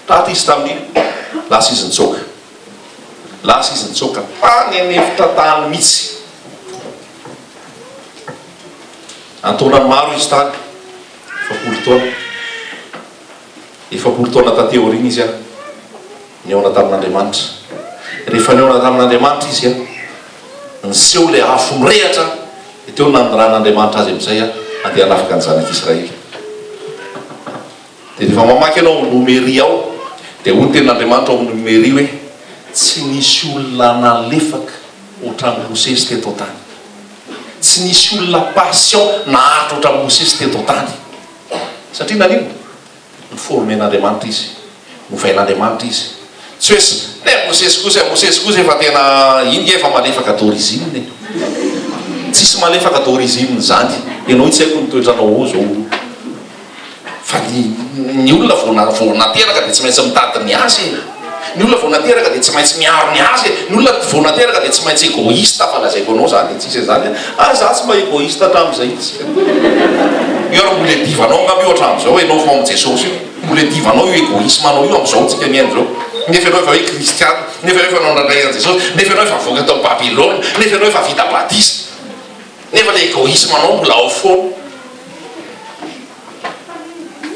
taty izy tamin'iny lasa izy nitsoka tany anefitra tany mihitsy antonany maro izy tany efapolo taona tateo riny izy a niona tamin'Andriamanitra. Rehefa niona tamin'Andriamanitra izy a niseho le afo mirehatra teo nandiran'Andriamanitra azy amin'izay a andeha hanafika ny zanak'Israely. dia rehefa mamaky ianao Nomery ao dia hoy ny tenin'Andriamanitra ao amin'ny Nomery hoe tsy nisy olona nalefaka ohatran'ny Mosesy teto tany, tsy nisy olona passion naharitra ohatran'ny Mosesy teto tany satria nanino niformen'Andriamanitra izy, novain'Andriamanitra izy. Tsy hoe Mosesy kosa efa tena iny efa malefaka d'origine tsisy malefaka d'origine zany ianao tsy haiko nitoetranao ao zao fa ny olona vao nateraka dia tsy maintsy mitady ny azy, ny olona vao nateraka dia tsy maintsy miaro ny azy, ny olona vao nateraka dia tsy maintsy égoïste fa lazaiko anao zany tsisy zany za tsy mba égoïste hatramin'izay io ary mbola divanao ngamba io hatramin'izao enao fa amin'ny Jesosy io mbola divanao io égoïsme anao io amin'izao tsika miaino zao nefa ianao efa hoe kristiana, nefa ianao efa nandray an'i Jesosy, nefa ianao efa voaka tao Babylone, nefa ianao efa vita badisa, nefa le égoïsme anao mbola ao foana.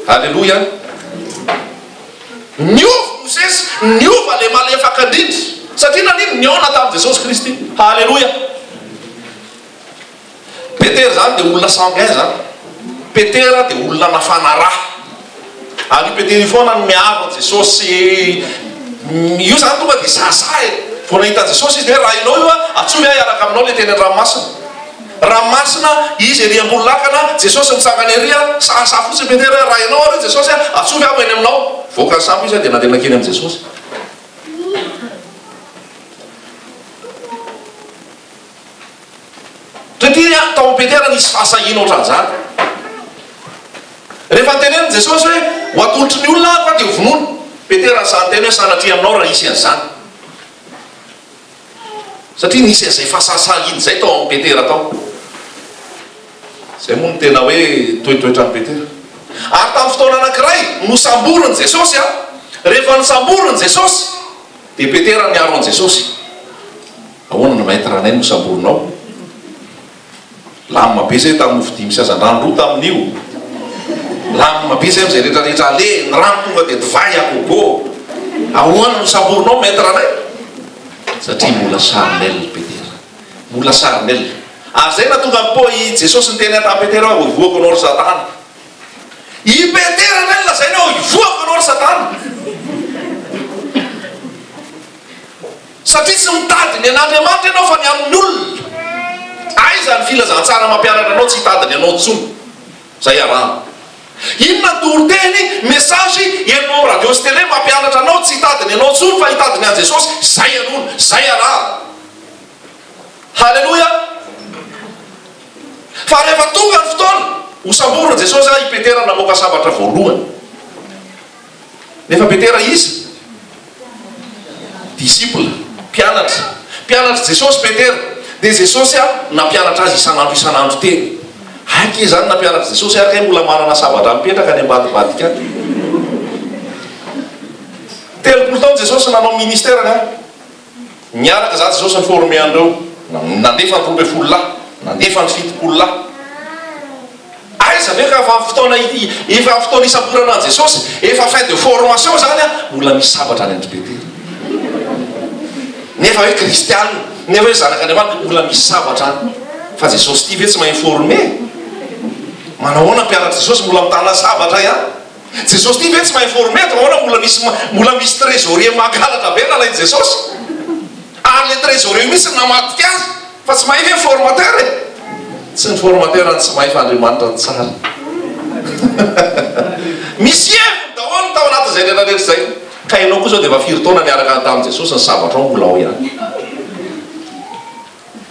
Halleluia! Niova Mosesy, niova le malefaka indrindra satria nanino niona tamin'i Jesosy Kristy. Halleluia! Petera zany dia olona sangain zany, Petera dia olona nafana raha ary Petera io foana ny miaro an'i Jesosy io zany tonga dia zaza vao nahita Jesosy izy hoe raha inao io a atsoy ahy araka aminao le teny ranomasina izy ery ambony lakana Jesosy mitsangany ery a sasa fotsiny Petera raha ianao ary Jesosy a atsoy ahy eny aminao voaka ny sambo izy a dia nandeha nakeny amin'i Jesosy. Satria tao Petera nisy fahasahina ohatran'izany rehefa teneniny Jesosy hoe ho atolotry ny olona fa dia vonono Petera ny sany teny hoe sanatria aminao raha isy an'izany satria nisy an'izay fahasahina zay tao amin'ny Petera tao. Zay moa no tena hoe toetoetrany Petera. Ary tamin'ny fotoana anankiray nosamboriny Jesosy a rehefa nosamboriny Jesosy dia Petera niaro an'i Jesosy. Ahoana no maître anay nosamborinao? Lamina be zay tamin'ny fidimy sy azan-drano roa tamin'io, lamina be zay amin'izay rehetrarehetra ale ny rano tonga dia divay agogo. Ahoana no samborinao maître anay? Satria mbola sarinel Petera, mbola sarinel. Ary zay na tonga po i Jesosy ny teny atamin'i Petera hoe ivoako anao ry Satana. I Petera nel lazainy hoe ivoako anao ry Satana satria tsy mitady ny an'Andriamanitra ianao fa ny amin'ny olona. Aiza ny filazantsara mampianatra anao tsy hitadiny anao ntsony zay arahana. Inona toriteny mesazy ianao radio sy tele mampianatra anao tsy hitadiny anao ntsony fa hitadiny an' Jesosy zay anona zay arahana. Halleloia! Fa rehefa tonga ny fotoana hosamboriny Jesosy i Petera namoaka sabatra voalohany. Nefa Petera izy disciple, mpianatra Jesosy Petera. Dia Jesosy a nampianatra azy isan'andro teny. Aike zany nampianatra Jesosy ary mbola manana sabatra mipetraka any ambadibadika any. 30 taona Jesosy nanao ministerany a. Niaraka zany Jesosy niforme andreo. Nandefa ny 12 lahy, nandefa ny 70 lahy. Aiza ve ka efa fotoana isamborana an' Jesosy, efa fin de formation zany a, mbola misy sabatra any andry Petera. Nefa hoe kristianina nefa hoe zanak'Andriamanitra mbola misy sabatra fa Jesosy ity ve tsy ma-informe manahoana mpianatra Jesosy mbola mitana sabatra ihany Jesosy ity ve tsy ma-informe hoana mbola misy trésorier magalatra be nalainy Jesosy ary le trésorier misy namatika azy fa tsy mahay ve formateur e tsy ny formateur any tsy mahay fa Andriamanitra ny tsara misy evy daholo tao anatin'izay rehetrarehetra zay ka ianao koa zao dia efa firy taona niaraka tamin'i Jesosy ny sabatra ao mbola ao ihany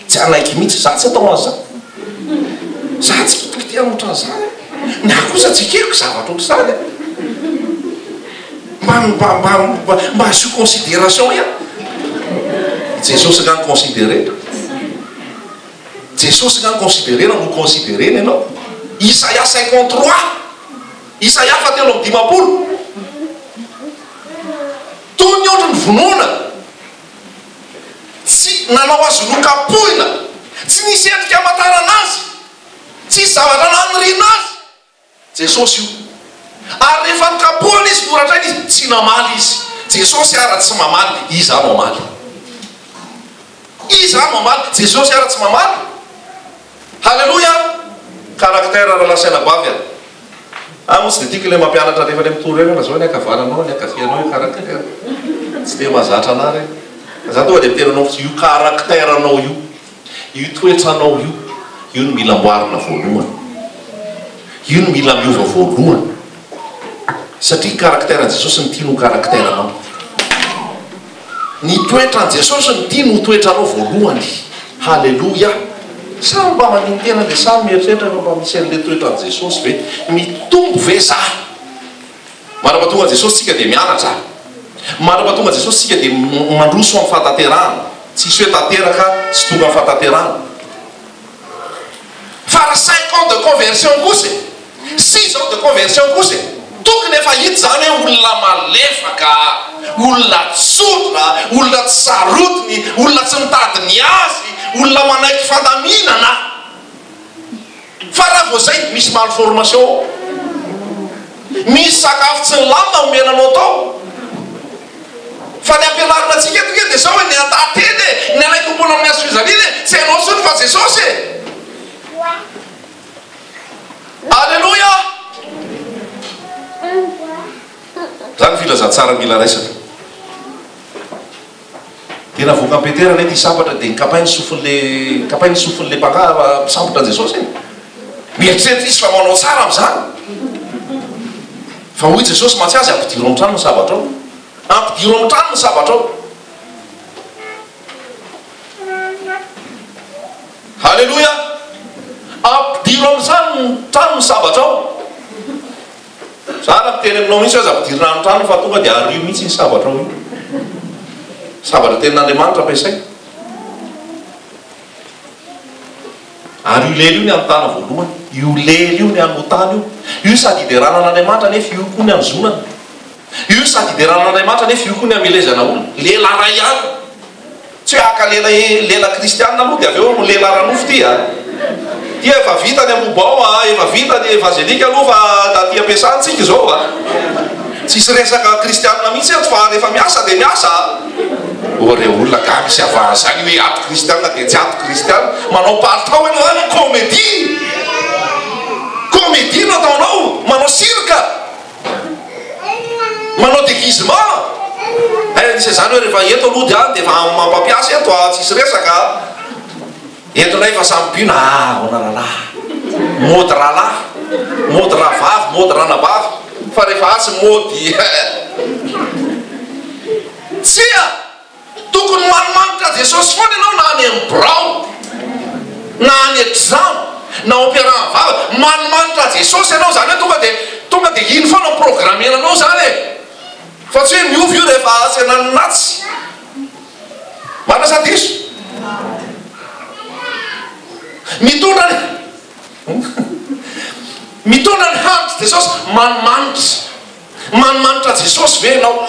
tsy anaiky mihitsy za tsy atao azy za tsy kitikity anotra zany ny akosa tsy keko zavatra ohatr' zany mba asio considération ihany Jesosy ngany considéré Jesosy ngany considéré na no considéreny ianao Isaia 53 Isaia 7:50 toy ny ohatry ny vonoana tsy nanao azy nokapohina tsy nisy endrika amantarana azy tsy zavatra naniriana azy Jesosy io ary rehefa nokapohana izy noratrainy izy tsy namaly izy Jesosy ara tsy mamaly iza mamaly iza mamaly Jesosy ara tsy mamaly halleloja caractère raha lasaina bavy moa tsy de tiako le mampianatra rehefa le mitory eny zao ny akavananao ny akavianao io caractère tsy de mahazatra anary za tonga de mitenanao io caractère anao io toetranao io no mila amboarina voalohany io no mila miova voalohany satria caractère Jesosy ny tiano caractère anao ny toetran Jesosy ny tiano toetranao voalohany halleloja samy mba maniny tena dia samy mieritreritra fa mba misy an'le toetran Jesosy ve mitombo ve za marapatonga Jesosy tsika dia mianatra marapatonga Jesosy tsika dia mandroso amin'ny fataterana tsisy hoe tanteraka tsy tonga amin'ny fataterana fa raha 5 ans de conversion kosa 6 ans de conversion kosa tokony efa hita zany hoe olona malefaka olona tsotra olona tsy sarotiny olona tsy mitady ny azy olona manaiky fandaminana fa raha vo zay misy malformation misy sakafo tsy ny lamina omenanao tao fa ny ampianarina atsika eto dia zao hoe ny andateny ny anaiky mbola amin'ny azo fizaliny tsy hainao sony fa Jesosy alleluja zany filazantsara mila raisana tena voaka ampeterana ety hisambatra dia nikapainy sofin'le mpaka mpisambotra an Jesosy mieritreritra izy fa manao tsara am'izany fa hoy Jesosy matsy azy ampidiro amin'ny trano ny sabatra ao ampidiro amin'ny trano ny sabatra ao halleloja ampidiro amin'ny trano ny sabatra ao zara miteny aminao mihitsy azy ampidirina amin'ny trano fa tonga dia ario mihitsy ny sabatra ao io sabatra tenin'Andriamanitra ampiasaina ary io lely io ny anontana voalohany io lely io ny anotany io sady hideranan'Andriamanitra nefa io koa ny anozonana io sady hideranan'Andriamanitra nefa io koa ny amelezana olona lela ray ihany tsy hoe aka lela kristianina aloha dia avy eo lela ranofo ty ty efa vita ny ambobao efa vita ny evangelika aloha fa taty ampiasantsika zao tsisy resaka kristianina mihitsy eto fa rehefa miasa dia miasa ore olona ka misy avana zany hoe ato kristianina dia tsy ato kristianina manao palitao ianao zany comédie nataonao manao cirque manao déguisement nisy zany hoe rehefa eto aloha dia dia efa mampampiasa eto tsisy resaka entonay fa samy bina ona ralahy mody ralahy mody rahavavy mody ranabavy fa rehefa atsy mody tsia tokony manimanitra Jesosy foana ianao na any amin'ny brao na any exam na opéran vava manimanitra Jesosy ianao zany hoe tonga dia iny foana programmenanao zany e fa tsy hoe miovy io rehefa tsenany natsy manasa diso mitondra ny handry Jesosy manimanitra Jesosy ve ianao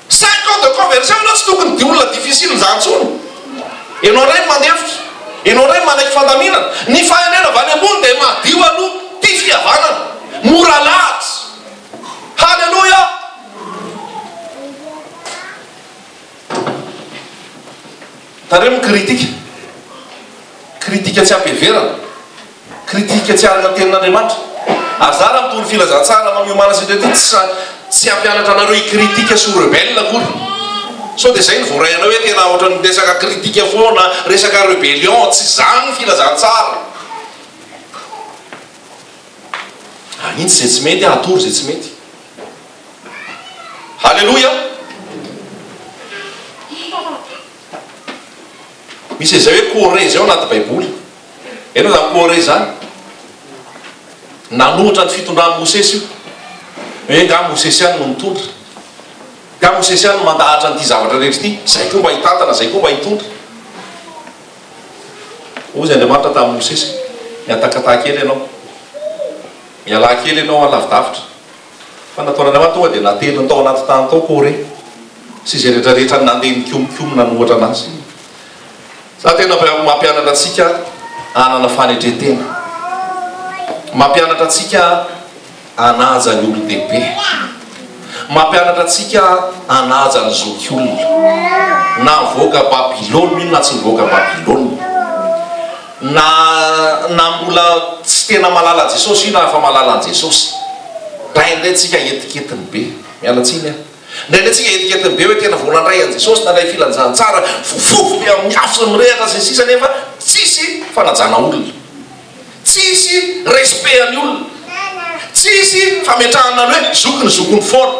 5 ans de conversion ianao tsy tokony dia olona difficile zantsony ianao ray mandefitra ianao ray manaiky fandaminana ny fahanena avy any ambony dia madio aloha ty fihavanana mora lahatsy halleloja. 5 nareo mikritika kritika tsy ampiheverana kritika tsy arina tenin'Andriamanitra azara mitony filazantsara mamiomaana sy ty tsy ampianatra anareo ikritika sy rebelle akory so dia zay ny voarainao hoe tena ohatra ny resaka kritika foana resaka rébellion tsy zany filazantsara intsy zay tsy mety atory zay tsy mety halleloja misy izay hoe Corée zay ao anaty baiboly enao zany Corée zany nanohatra ny fitondran'ny Mosesy io hoe nga Mosesy any no mitondra nga Mosesy any no mandahatra n'ity zavatra rehetra ity zay koa mba hitantana zay koa mba hitondra ozy Andriamanitra tamin'ny Mosesy miatakataka kely ianao miala kely ianao alavidavitra fa nataon'Andriamanitra tonga dia natelony tao anaty tany tao Corée sy zay rehetrarehetra nandeha nikiomikiomy nanohatra anazy za tena mampianatra atsika anana fanetretena mampianatra atsika anaja ny olodehibe mampianatra atsika anaja ny zokiolona na voaka Babilôny na tsy voaka Babilôny na mbola tsy tena malala Jesosy na fa malala an Jesosy raindray tsika etiketiny be mialatsiny ndraindray tsika etiketiny be hoe tena volandray an Jesosy na lay filanjana tsara fofofo be amin'ny afo sy mirehatra sy sisa nefa tsisy fanajana olona tsisy respect any olona tsisy fametrahana ny hoe zokony foana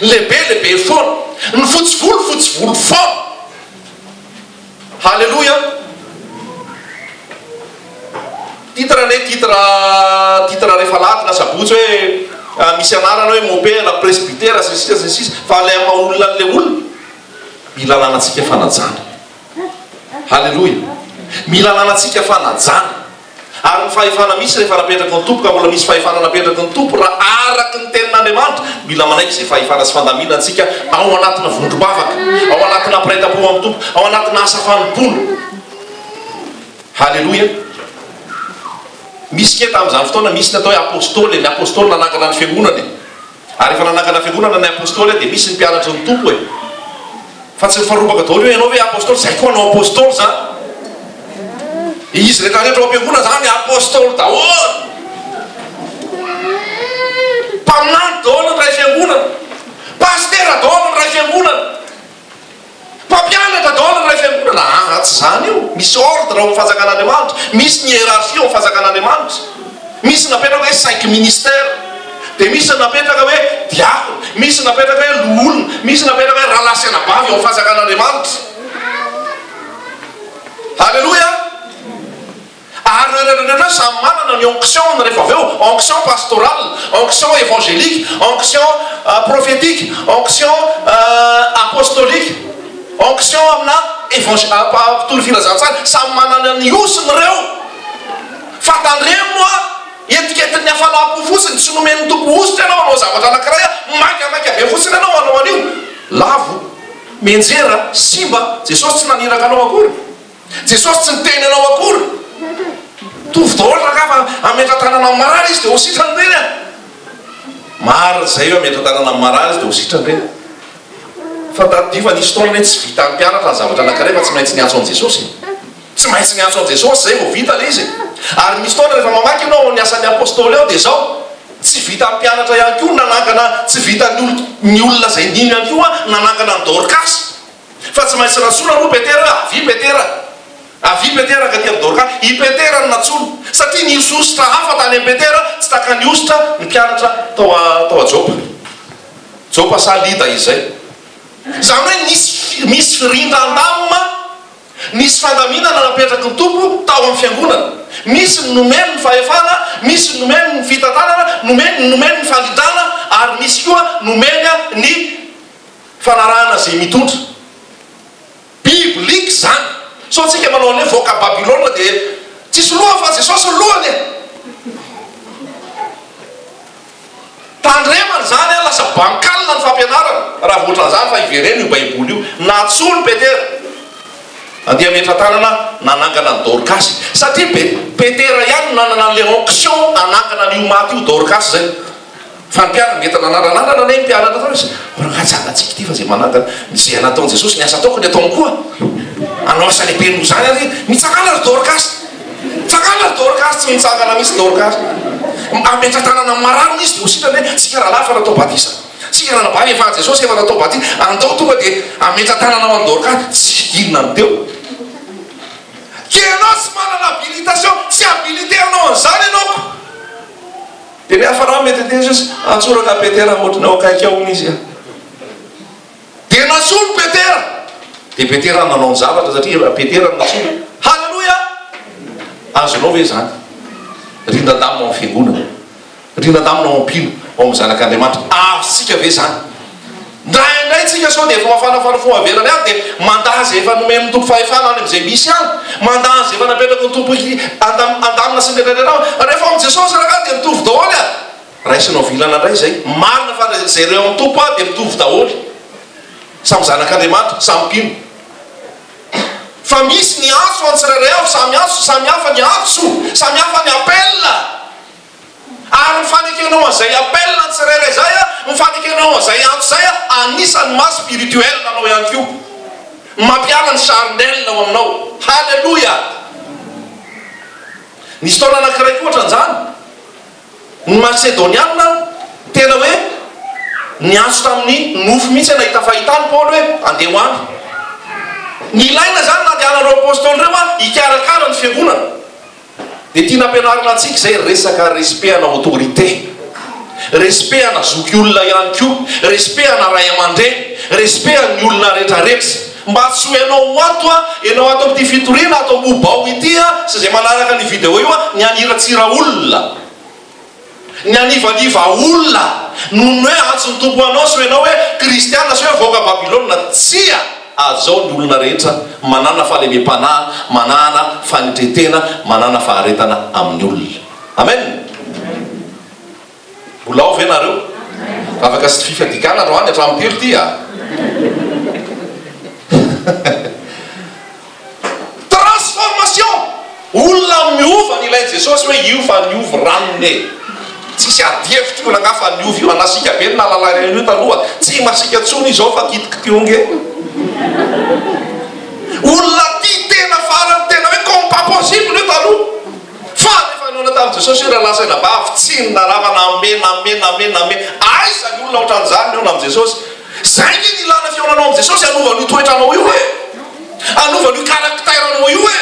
lehibe foana ny fotsivolo foana halleloja titre rehefa latina sabotsy hoe misy anarana hoe mopera presbytera sy sisa fa le ama olona n'le olona mila lanatsika fanajana halleloja mila lanatsika fanajana ary ny fahefana misy rehefa napetraky ny tompo ka mbola misy fahefana napetraky ny tompo raha araky ny tenin'Andriamanitra mila manaiky zay fahefana sy fandamina antsika ao anatina vondrom-bavaka ao anatina piraita-po amin'ny tompo ao anatina asa fanompoana halleloja misy ke tamin'izany fotoana misy ny atao hoe apôstôly ny apôstôly nanangana ny fiangonany ary efa nanangana fiangonana ny apôstôly dia misy ny mpianatra ny tompo e fa tsy mifaropaka daholo hoe ianao hoe apôstôly zay koa anao apôstôly zany izy rehetrarehetra ao am-piangonana zany apôstôly daholo mpaminany daholo ny ray fiangonana pastera daholo ny ray fiangonana mpampianatra daholo ny ray fiangonana tsy zany io misy ordre ao fanjakan'Andriamanitra misy ny hierarchie ao fanjakan'Andriamanitra misy napetraka hoe 5 ministère dia misy napetraka hoe diakona misy napetraka hoe loolona misy napetraka hoe rahalasyanabavy ao fanjakan'Andriamanitra halleloja ary rehetrarehetra samy manana ny onction rehefa avy eo onction pastorale onction évangélique onction prophétique onction apostolique onction amina mpitolo filazantsara samy manana ny osiny reo fatandremoa etiketiny hafalapo fotsiny tsy nomeny tompo ositra ianao anao zavatra anakiray maikamaiky ave fotsiny anao anao anio lavo menjera simba Jesosy tsy naniraka anao akory Jesosy tsy niteny anao akory tovy daholo rakafa ametra-tanana amin'ny marary izy dia ho sitrany reny maro zay hoe ametra-tanana amin'ny marary izy dia ho sitrany reny fa tadifa nisy taona hoe tsy vita mpianatra ny zavatra anakiray fa tsy maintsy niantso an Jesosy tsy maintsy niantso an Jesosy zay vao vita le izy ary misy taona rehefa mamaky ianao ny asan'ny apôstôly ao dia zao tsy vita mpianatra ihany koa nanangana tsy vita ny olona zay nino ihany koa nanangana ny Dorcas fa tsy maintsy ratsona aloha Petera avy Petera ka ty amin'ny Dorcas i Petera no natsolo satria nisy ositra hafa tany amin'ny Petera tsy taka ny ositra ny mpianatra tao a Jopa salida izy zay zany hoe misy firindran-damina nisy fandaminana napetraky ny tompo tao amin'ny fiangonana misy ny nomeny ny fahefana misy ny nomeny ny fitantanana nomeny ny fandidrana ary misy koa nomenya ny fanarahana zay mitondra biblika zany so tsika manao an'le voaka Babilôna dia tsisy loha fa Jesosy lohany tandremany zany lasa bankalina ny fampianarana raha voatran'izany fa ivereny io baiboly io natsolo Petera andeha metra-tanana nanangana ny Dorcas satria Petera ihany nanana an'le onction anangana n'io maty io Dorcas zay fa ny mpianatra mety nanananana ne mpianatra tao izy rangatsagatsika ty fa zay manangana zay nataon Jesosy ny asa ataoko dia ataony koa anao asa lehibe no zany ary mitsakala ry Dorcas tsakala ry Dorcas tsy mitsakala misy Dorcas ametra tanana mararina izy dia sitrany hoe tsika raha lafa natao batisa tsika raha nabavy efa Jesosy efa natao batisa andao tonga dia ametra tanana ho an'i Dorcas tsy inona ny teo ke anao tsy manana habilitation tsy habilité anao an'izany anaoko dia ny hafa raha mety te Jesosy antsoraka Petera ohatranao akaiky ao izy dia natsolo Petera dia Petera nanao ny zavatra satria Petera natsolo halleloia azonao ve zany rindan-daminao amin'ny fiangonana rindan-daminao ampino ao amin'ny zanak'Andriamanitra avontsika ve zany ndraindray tsika sao dia efa mafanafana fo avelany any dia mandazy efa nomeny tompo fahefana any amin'izay misy any mandazy efa napetraka ny tompo andamina sy ndraindrainao rehefa amin'ny Jesosy raha dia mitovy daholo raisinao vilana indray zay marina fa zay reo amin'ny tompo dia mitovy daholo samy zanak'Andriamanitra samy mpino fa misy ny antso any tsirairay avy samy hafa ny antso samy hafa ny appel ary mifanekenao an'izay appel ny tsirairay zay mifanekenao an'izay antso zay anisan'ny maha spirituel nanao ihany ko mampiala ny charnel ao aminao halleloia nisy taona anankiray ohatran'izany ny macédonianina tena hoe ny antso tamin'ny nofo mihitsy nahita fahitany Paul hoe andeha ho any ny ilaina zany nandehanareo apôstôly reo hikarakara ny fiangonana dia tia nampianarina antsika zay resaka respect ana autorité respect ana zoky olona ihany ko respect ana ray aman-dreny respect any olona rehetrarehetra mba tsy ho ianao ato ianao ato amin'ity fitoriana atao mobao ity sy zay manaraka ny video io ny aniratsira olona ny anivaniva olona noho hoe antsony tompo anao sy ianao hoe kristiana sy hoe voaka Babilôna tsia azao ny olona rehetra manana fahalemem-panahy manana fanitretena manana faharetana amin'ny olona amen bolao ve nareo afaka sy fifadikana ro any hatramin'ny telo ty transformation olona miova ny ilainy Jesosy hoe io fa niovy ranone tsisy adihevitra io nangafa niovy io anasika be ny nalalana io taloha tsy masika tsony izao fa kitikionge olona ty tena farany tena hoe comme pas possible io taloha fa rehefa nona tamin'i Jesosy io raha lasaina bavy tsy naravana amenamenamename aisany olona ohatran'izany io amin'i Jesosy zay ny ilana fiaonanao amin'i Jesosy anovan'io toetranao io e anovan'io karakteranao io e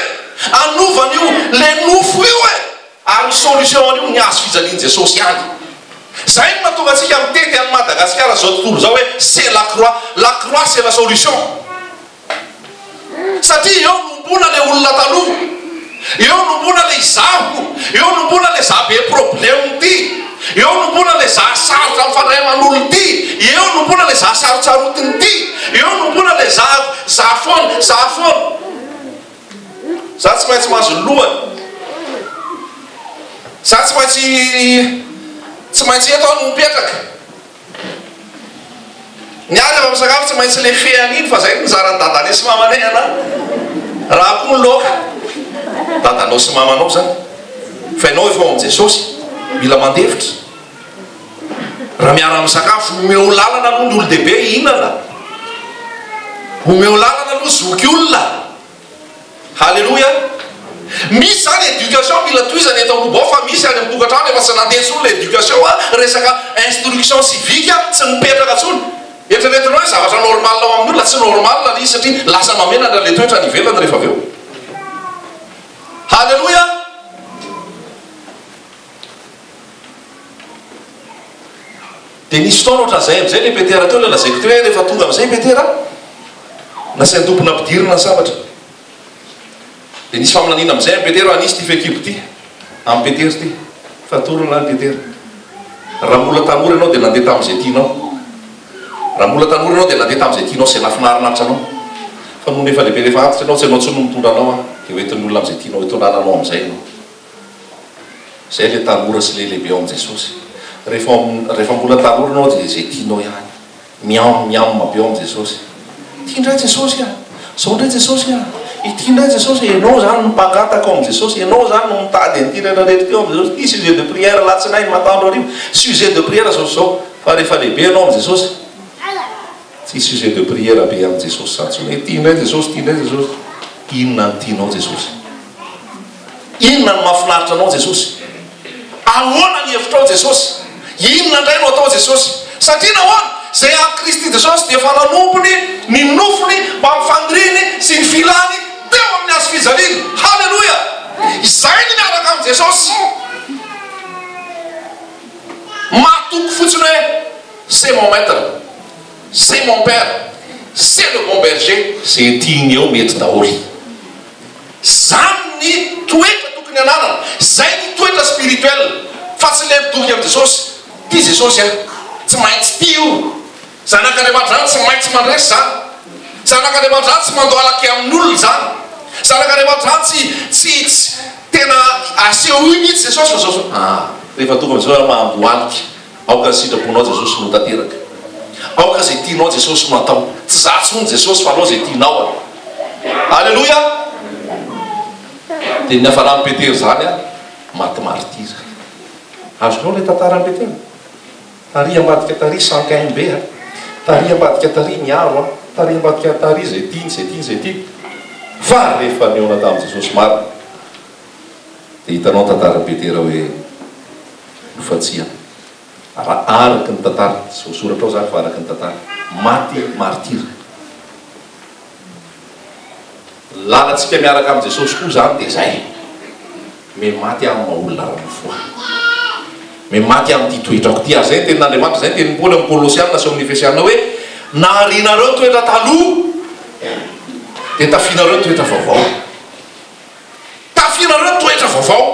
anovan'io le nofo io e ary solution an'io ny azo fijalian'i Jesosy any zay no mahatonga antsika mitety any Madagasikara zao tontolo zao hoe c'est la croix c'est la solution satria eo nombona le olona taloha eo nombona le izako eo nombona le za be problème ty eo nombona le za sarotra mifandray aman'olo ty eo nombona le za sarotsarotiny ty eo nombona le za foana za tsy maintsy mahazo lohany za tsy maintsy eto no mipetraka ny ary efa misakafo tsy maintsy le fean'iny fa zay nizarany dadane sy mamanay ana raha koa loka dadanao sy mamanao zany fa ianao efa amin'i Jesosy mila mandevitra raha miara misakafo omeo lalana aloha ny olo dehibe ihinana omeo lalana aloha zoky olona halleloia misy zany éducation mila toizany eto ambobao fa misy any amin'ny tokantrano efa tsy nandeha tsony l'éducation resaka instruction civique tsy mipetraka tsony eritreretinao hoe zavatra normal ao amin'ny olona tsy normal la izy satria lasa mamenana le toetra ny ivelany rehefa aveo halleloia dia nisy fotoana ohatran'izay am'izay le Petera teo le lazaiko teo hoe rehefa tonga amin'izay Petera nasainy tompona ampidirina ny zavatra dia nisy faminanina amin'izay amin'ny Petera anisy ty fekibo ty amin'ny Petera ty fatorana ny Petera raha mbola tanora ianao dia nandeha tamin'izay tianao raha mbola tanora ianao dia nandeha tamin'izay tianao sy lafinarinaritra anao fa noho nefa lehibe rehefa antitra ianao tsy ianao tsony mitondra anao dia hoentin'ny olona amin'izay tianao hitondrana anao amin'izay ianao zay le tanora sy le lehibe ao amin'i Jesosy rehefa mbola tanora ianao dia zay tianao ihany miamma be ao amin'i Jesosy tia indray Jesosy zao indray Jesosy ity indray Jesosy ianao zany no mpangataka ao amin'i Jesosy ianao zany no mitady an'ity rehetrarehetra teo amin'i Jesosy ty sujet de prière latsinainy matandro arivo sujet de prière zao fa rehefa lehibe ianao amin'i Jesosy sujet de prière be am Jesosy satsony tianay Jesosy tianay Jesosy inona ny tianao Jesosy inona ny mahafinaritra anao Jesosy ahoana ny hevitrao Jesosy inona indray no atao Jesosy satria nahoana zay a Kristy Jesosy dia efa nanompony ny nofony mba mifandriny sy ny filany teo amin'ny azo fijaliana halleloia izay ny miaraka amin'ny Jesosy matoko fotsiny hoe c'est mon maître c'est mon père c'est le bon berger zay tiany eo mety daholo zany ny toetra tokony ananana zay ny toetra spirituel fa tsy le midoky amin'ny Jesosy ty Jesosy a tsy maintsy ty io zanak'Andriamanitra zany tsy maintsy mandresy zany zanak'Andriamanitra zany tsy mandoalaky amin'olona zany zanak'Andriamanitra zany tsy tena aseho io mihitsy Jesosy fa Jesosy rehefa tonga amin'izao mahandoaliky aoka ny sitraponao Jesosy no tanteraka aoka zay tianao Jesosy no atao tsy zatsony Jesosy fa anao zay tianao alleluia dia ny hafarany Petera zany a maty martyra azonao le tantarany Petera taria ambadika taria sankainy be a taria ambadika taria miaro a taria ambadika taria zay tiany zay tiany zay tiany fa rehefa neona tamin'ny Jesosy marina dia hitanao tantarany Petera hoe nofatsiana raha araky ny tantara sosoratra ao zany fa araky ny tantara maty martyra lalantsika miaraka amin'ny Jesosy koa zany dia zay me maty amin'ny maolona ranofoa me maty amin'ny ty toetrako ty ary zay ny tenin'Andriamanitra zay ny teny Paoly amin'ny Kolosiana sy amin'ny Efesiana hoe naharianareo toetra taloha dia tafianareo toetra vaovao tafianareo toetra vaovao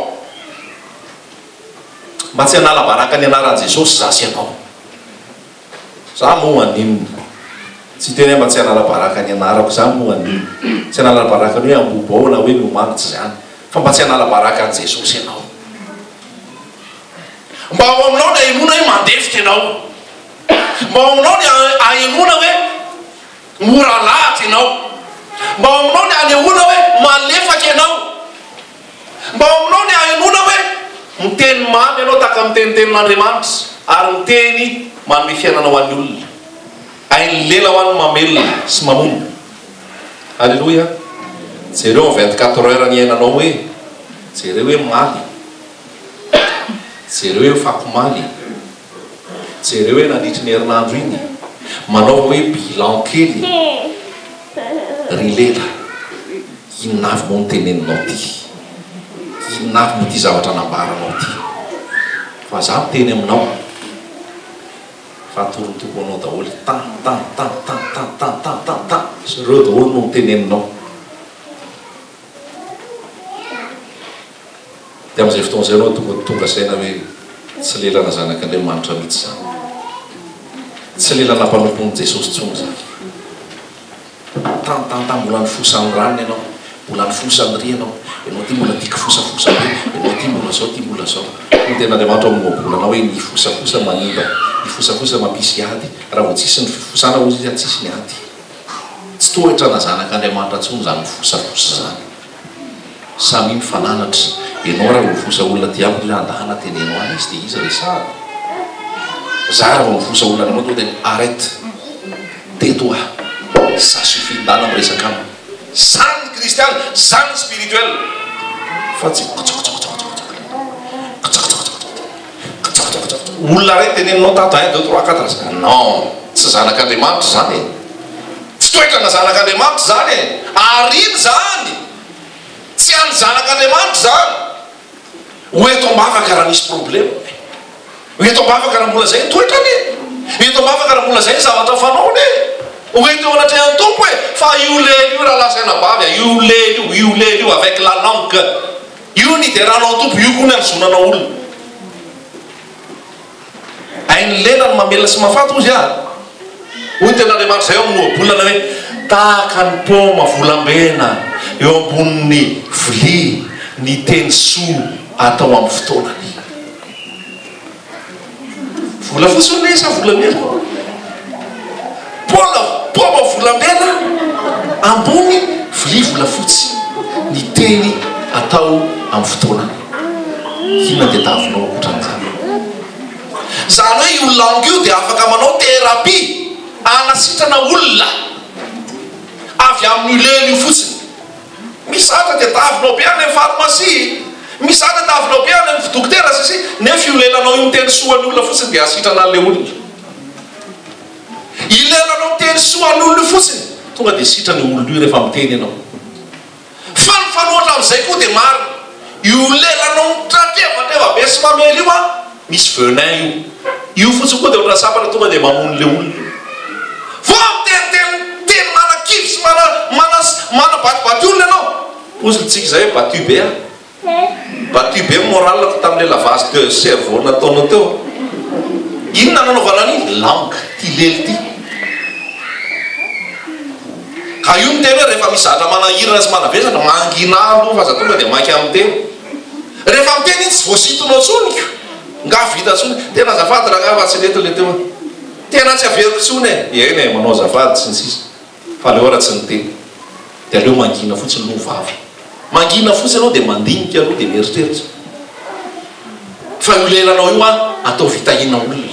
mba tsy hanala baraka ny anaran'i Jesosy za sy anao za moa aninona tsy teny mba tsy hanala baraka ny anarako za moa aninona tsy hanala baraka ny hoe ambobao na hoe miomanitsy zany fa mba tsy hanala baraka an' Jesosy ianao mba ao aminao ny ahenona hoe mandefika ianao mba ao aminao ny ahenona hoe mora lahatra ianao mba ao aminao ny ahenona hoe malefaka ianao mba ao aminao ny ahenona hoe miteny mamy ianao taka mitenitenin'Andriamanitra ary miteny manome fiainana ho an'ny olona hainy lela ho an'ny mamelona sy mamona alleloia jereo 24 heures ny ainanao hoe jereo hoe maly jereo hoe fakomaly jereo hoe nandritry ny herinandro iny manao hoe bilan kely ry lela inavy moa niteneninao ty inavy moa ty zavatra nambaranao ty fa za miteny aminao fa torotompo anao daholo tan sy reo daholo no miteneninao dia amin'izay fotoana zay anao tonga saina hoe tsy lelana zanak'Andriamanitra mihitsy zany tsy lelana mpanompon'i Jesosy tsony zany tan mbola nifosan'ny ranony ianao mbola nifosan'ny ry ianao ty mbola tiako fosafosa be ianao ty mbola zao ty mbola zao no ten'Andriamanitra moabolanao hoe nifosafosa manimba nifosafosa mampisy ady raha vo tsisy ny fifosana ozy izy tsisy ny ady tsy toetra na zanak'Andriamanitra tsony zany mifosafosa zany samy mifananatra ianao raha vo mifosa olona tiako hoe andahana tenenao any izy dia izy resahana za raha vo mifosa olona anao to tena arrête tais-toi ça suffit ndana miresaka aminy zany kristiany zany spirituel fa tsy olona ray teneninao tato 1 2 3 4 zany non tsy zanak'Andriamanitra zany e tsy toetrana zanak'Andriamanitra zany e ariny zany tsy any zanak'Andriamanitra zany oeto ambavaka raha misy problème oeto ambavaka raha mbola zay toetrany oeto ambavaka raha mbola zay zavatra fanaony oeto eo anatrehan'ny tompo hoe fa io lely io raha lasaina bavy io lely io avec la langue io ny deranao tompo io koa ny anzonanao olona hainy lela ny mamelona sy mahafaty ozy a hoy ten'Andriamanitra zay eo amin'ny ohabolana hoe tahaka ny poma volambena eo ambonin'ny vilia ny teny soa atao amin'ny fotoanany vola fosiny sa volamena poma volambena ambony vilia volafotsy ny teny atao amin'ny fotoanany inona dia tavinao ohatran'izany zany hoe io langue io dia afaka manao thérapie anasitrana olona avy amin'ny lelo io fotsiny. Misy atra dia tavinao be any amin'ny pharmacie, misy atra tavinao be any amin'ny dokotera sisy, nefa io lelanao io miteny soan'ny olona fotsiny dia asitrana an'ilay olona. Ilelanao miteny soan'ny olona fotsiny tonga dia sitrany olona io rehefa miteny ianao. Fa ny fanoatra amin'izay koa dia marina. Io lelanao tratreva be sy mamely io misy venin io fotsiny koa dia ohatrany sapana tonga dia mamono le olona. Vao teny manakivy sy mana-batibaty olona ianao. Pozilitsika izay hoe batu be batu be moral tamin'ilay lavage de cerveau nataonao teo. Inona nanaovana an'iny? Langue ty lely ty. Ka io miteny hoe rehefa misy zatra manahirana sy manavesatra mangina aloha fa za tonga dia mainky amin'ny teny. Rehefa miteny iny tsy voasitonao tsony nga vita tsony. Tena azafady raha nga fa tsy lety le teo. Tena tsy averiko tsony e. Eny manao azafady tsy ny sisa. Fa le ora tsy niteny. Dia aleo mangina fotsiny no vavy. Mangina fotsiny anao dia mandinika aloha dia mieritreritra. Fa io lelanao io atao vitahina olona.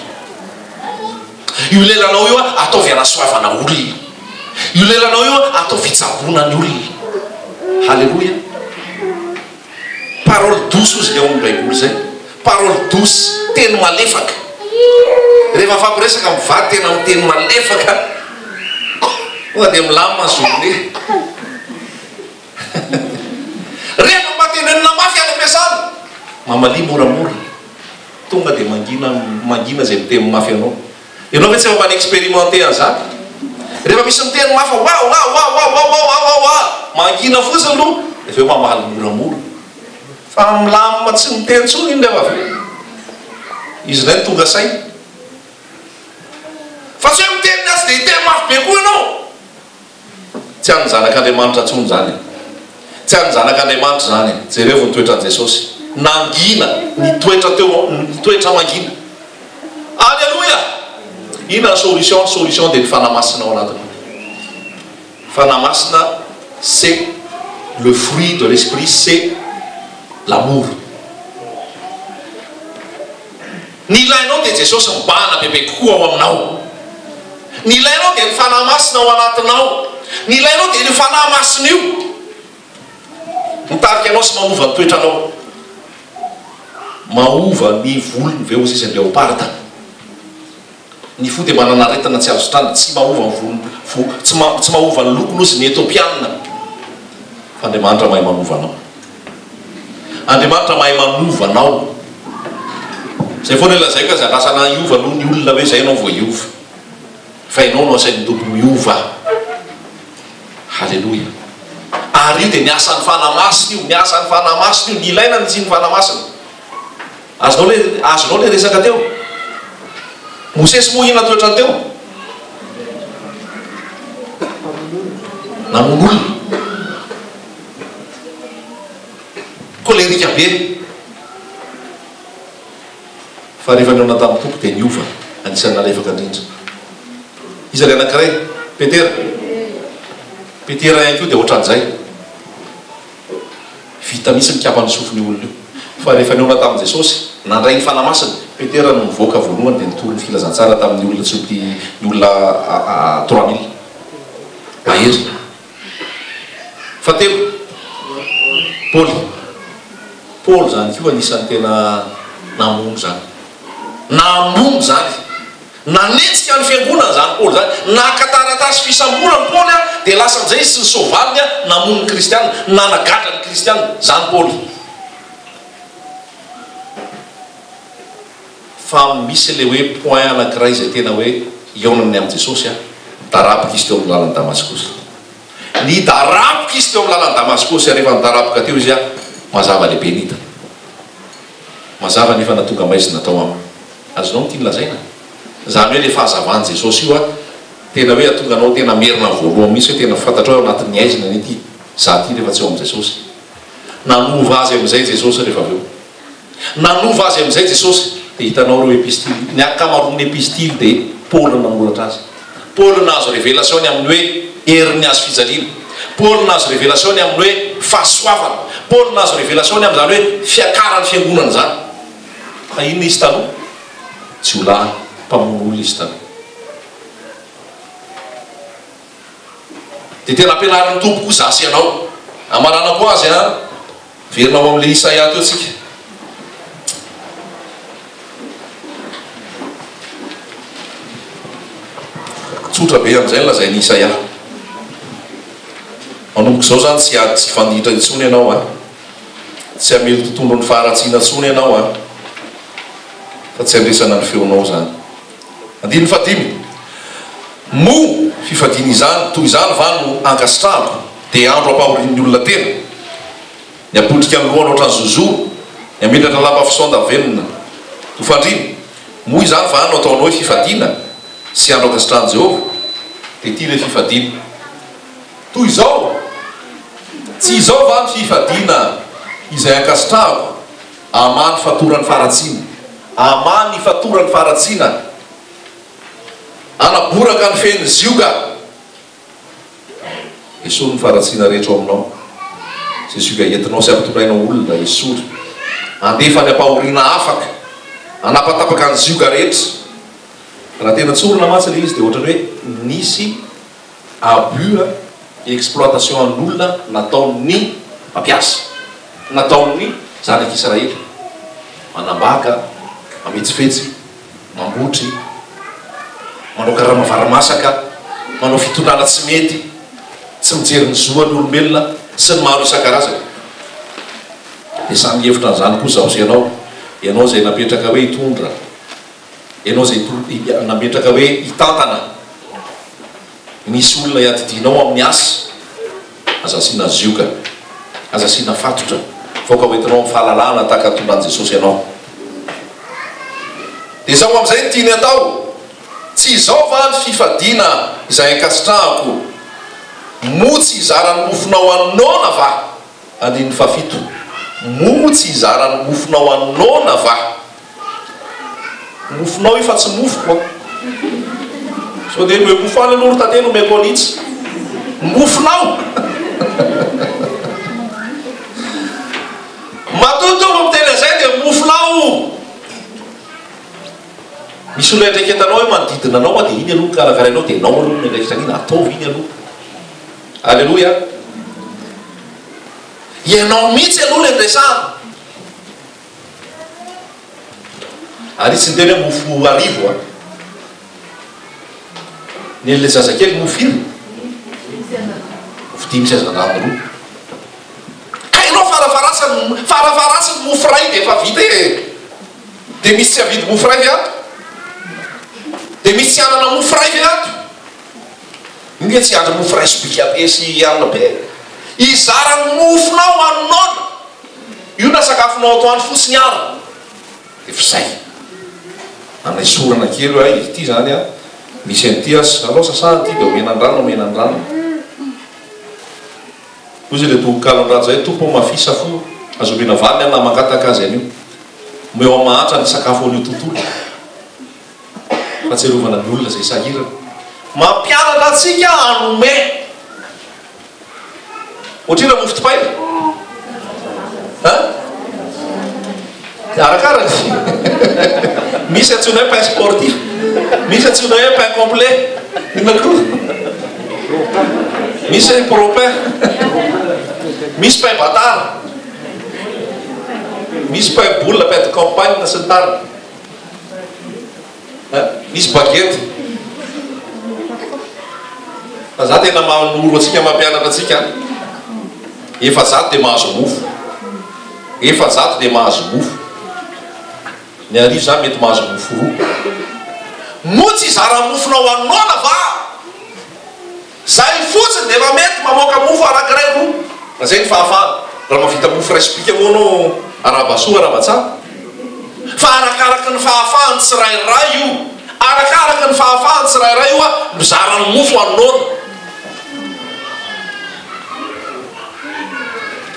Io lelanao io atao vianasoavana olona. Io lelanao io atao fitsabonany olona. Halleluja. Parole douce ozy le ao amin'ny baiboly zay. Parole douce, teny malefaka. Rehefa fampiresaka mivady tena amin'ny teny malefaka tonga dia milamina zone. Rehefa matenenina mafy any ampiasana mamalia moramora tonga dia mangina zay miteny mafy anao. Ianao ve tsy efa manexpérimenté an'izany? Rehefa misy miteny mafy mangina fotsiny aloha efa eo mamaly moramora. Fa milamina tsy miteny tsony iny rehefa avy. Izy izay tonga say. Fa tsy hoe miteny ny azy dia hiteny mafy be koa ianao. Tsy han'ny zanak'Andriamanitra tsony zany. Tsy han'ny zanak'Andriamanitra zany. Jereo ny toetran Jesosy. Nangina ny toetra teo, ny toetra mangina. Alléluia. Ina solution? Solution dia ny fanamasina ao anatiny. Fanamasina, c'est le fruit de l'esprit, c'est l'amour. Ny ilainao dia Jesosy mibahana bebe kokoa ao aminao. Ny ilainao dia ny fanamasina ao anatinao. Ny ilainao dia ny fanamasina io mitarika anao sy mahova ny toetranao. Mahova ny volony ve ozy izy ny léoparda. Ny fo dia manana aretina tsy azo trana, tsy mahova ny volony, tsy mahova ny lokony ozy ny Etiopiana. Fa Andriamanitra mahay manova anao. Andriamanitra mahay manova anao. Zay foana ilazaiko aza lasana iova aloha ny olona hoe zay ianao vao iova. Fa ianao no asain'ny tompony miova. Halleluja. Ary io dia ny asan'ny fanamasina io, ny asan'ny fanamasina io, ny ilaina ny tsy ny fanamasina. Azonao le resaka teo. Mosesy moa ina toetrany teo. Namono olona. Kolerika be. Fa rehefa ny ona tamin'ny tompo dia niova. Anisan'ny nalefaka indrindra. Izy ilay anankiray, Petera. Petera ihany koa dia ohatran'izay. Vita misy mikapany sofiny olona io. Fa rehefa ny ona tamin'i Jesosy, nandray ny fanamasina. Petera no mivoaka voalohany dia nitoro ny filazantsara tamin'ny olona tsy ny olona 3000. Mahery. Fatelo. Paul zany koa anisan'ny tena namono zany. Namono zany. Nanetsika ny fiangonana zany Paul zany. Nakataratasy fisamborany Paul dia lasa amin'izay izy sy ny sovaliny namono ny kristianina, nanagadra ny kristianina zany Paul. Fa misy le hoe point anankiray izay tena hoe ionany amin'i Jesosy darapoka izy teo amin'ny lalany Damaskosy. Ny darapoka izy teo amin'ny lalany Damaskosy rehefa nidarapoka teo izy mazava lehibe nita. Mazava nefa natonga maizy natao aminy. Azonao ny tia lazaina. Zany hoe le fahazavany Jesosy io tena hoe atonga anao tena merina voalohany misy hoe tena fantatra hoe anatin'ny aizina nity za ty rehefa tsy eo amin'i Jesosy. Nanova azy amin'izay Jesosy rehefa avy eo. Nanova azy amin'izay Jesosy dia hitanao reo epistily. Ny akamaroan'ny epistily dia Paul nanoratra azy. Paul nahazo révélation amin'ny hoe herin'ny azo fijaliana. Paul nahazo révélation amin'ny hoe fahasoavana. Paul nahazo révélation amin'izany hoe fiakarany fiangonana zany. Fa inona izy taloha? Tsy ho lahy mpamono olona izy taloha. dia tena ampianarin'ny tompo koa zasy ianao amaranako azy a verinao amin'le Isaia teo tsika tsotra be amin'izay lazay ny Isaia manomboka izao zany tsy ady tsy fanditra intsony ianao a tsy hamely tontolo ny faharatsiana intsony ianao a fa tsy andresana ny feonao zany. Andiny fadimy mo fifadiny izany toy izany va no ankasitrahako dia andro ampahorin'ny olona tena ny apotrika ny lohana ohatrany zozoro ny ametratra lapa fisondavenona tofandriny mo izany va no ataonao hoe fifadina sy andro ankasitrahan'i Jehovah dia ty le fifadina toy izao tsy izao va ny fifadina izay ankasitrahako amany fatorany faharatsiana amany fatorany faharatsiana anaboraka ny feny zioga esory ny faharatsiana rehetra ao aminao zay zioga entinao sy ampitorainao olona esory andefa ny ampahoriana afaka anapatapaka ny zioga rehetra raha tena tsorona matsy le izy dia ohatra hoe nisy abus exploitation an'olona nataon'ny mampiasa nataon'ny zanak' Israely manambaka mametsifetsy mambotry manao karama varamasaka manao fitondrana tsy mety tsy mijery ny zoan'ny olombelona sy ny maro isan-karazany dia samy hevitra n'izany koa zao sy ianao zay napetraka hoe hitondra ianao zay napetraka hoe hitantana misy olona hiadidinao amin'ny asa aza asiana zioka aza asiana fatotra voka hoentinao amin'ny fahalalahana tahaka tondran'i Jesosy ianao dia zao amin'izay ny tiany atao tsy izao va ny fifadina izay ankasitrahako mo tsy izarany mofonao anona va andiny fafito mo tsy izarany mofonao anona va mofonao io fa tsy mofo koa so dia hoe mofo any an'olo tanteno meko anitsy mofonao matotomo miteny azay dia mofonao misy olona ndraiky entanao hoe manodidina anao dia iny aloha karakarainao dia nao aloha ny ndraiky sanina ataovy iny aloha alleloia ianao mihitsy aloha le ndresana ary tsy ndeny hoe mofo arivo a nen'le zazakely mofiry mofo dimy sazandrano roa ka ianao farafarasany mofo ray dia efa vita e dia misy tsy havidy mofo ray ato dia misy tsy anana mofo ray ve ato iny hoe tsy andro mofo ray sobika be sy anina be izarany mofonao anonona io na sakafonao atoany fotsiny ara dia fizay anay sorana kely a izy ity zany a misy an'ity as alao sasany ty dia omenandrano ozy le tokalondrano zay tompo mafisa fo azomena valiny any na mankataka azy an'io mo eo amahatra ny sakafo an'io tontolo fahatsiarovana ny olona zay sahirana mampianatra atsika anome ohatrina mofo tipaina arakarany misy antsona hoe pain sportif misy antsona hoe pain complet inona koa misy hoe propin misy pain batara misy pain boule pain de campagne sy ny tariny misy baguette fa za tena manoro atsika mampianatra atsika efa zato dia mahazo mofo efa zato dia mahazo mofo ny arivo za mety mahazo mofo roa mo tsy izara mofonao anona va zay fotsiny dia efa mety mamoaka mofo arakiray roa na zay ny fahafahana raha mavita mofo raisipika moano arabasoa arabatsara fa arakaraky ny fahafahany tsirairay io arakaraky ny fahafahany tsirairay io a mizarany mofo anona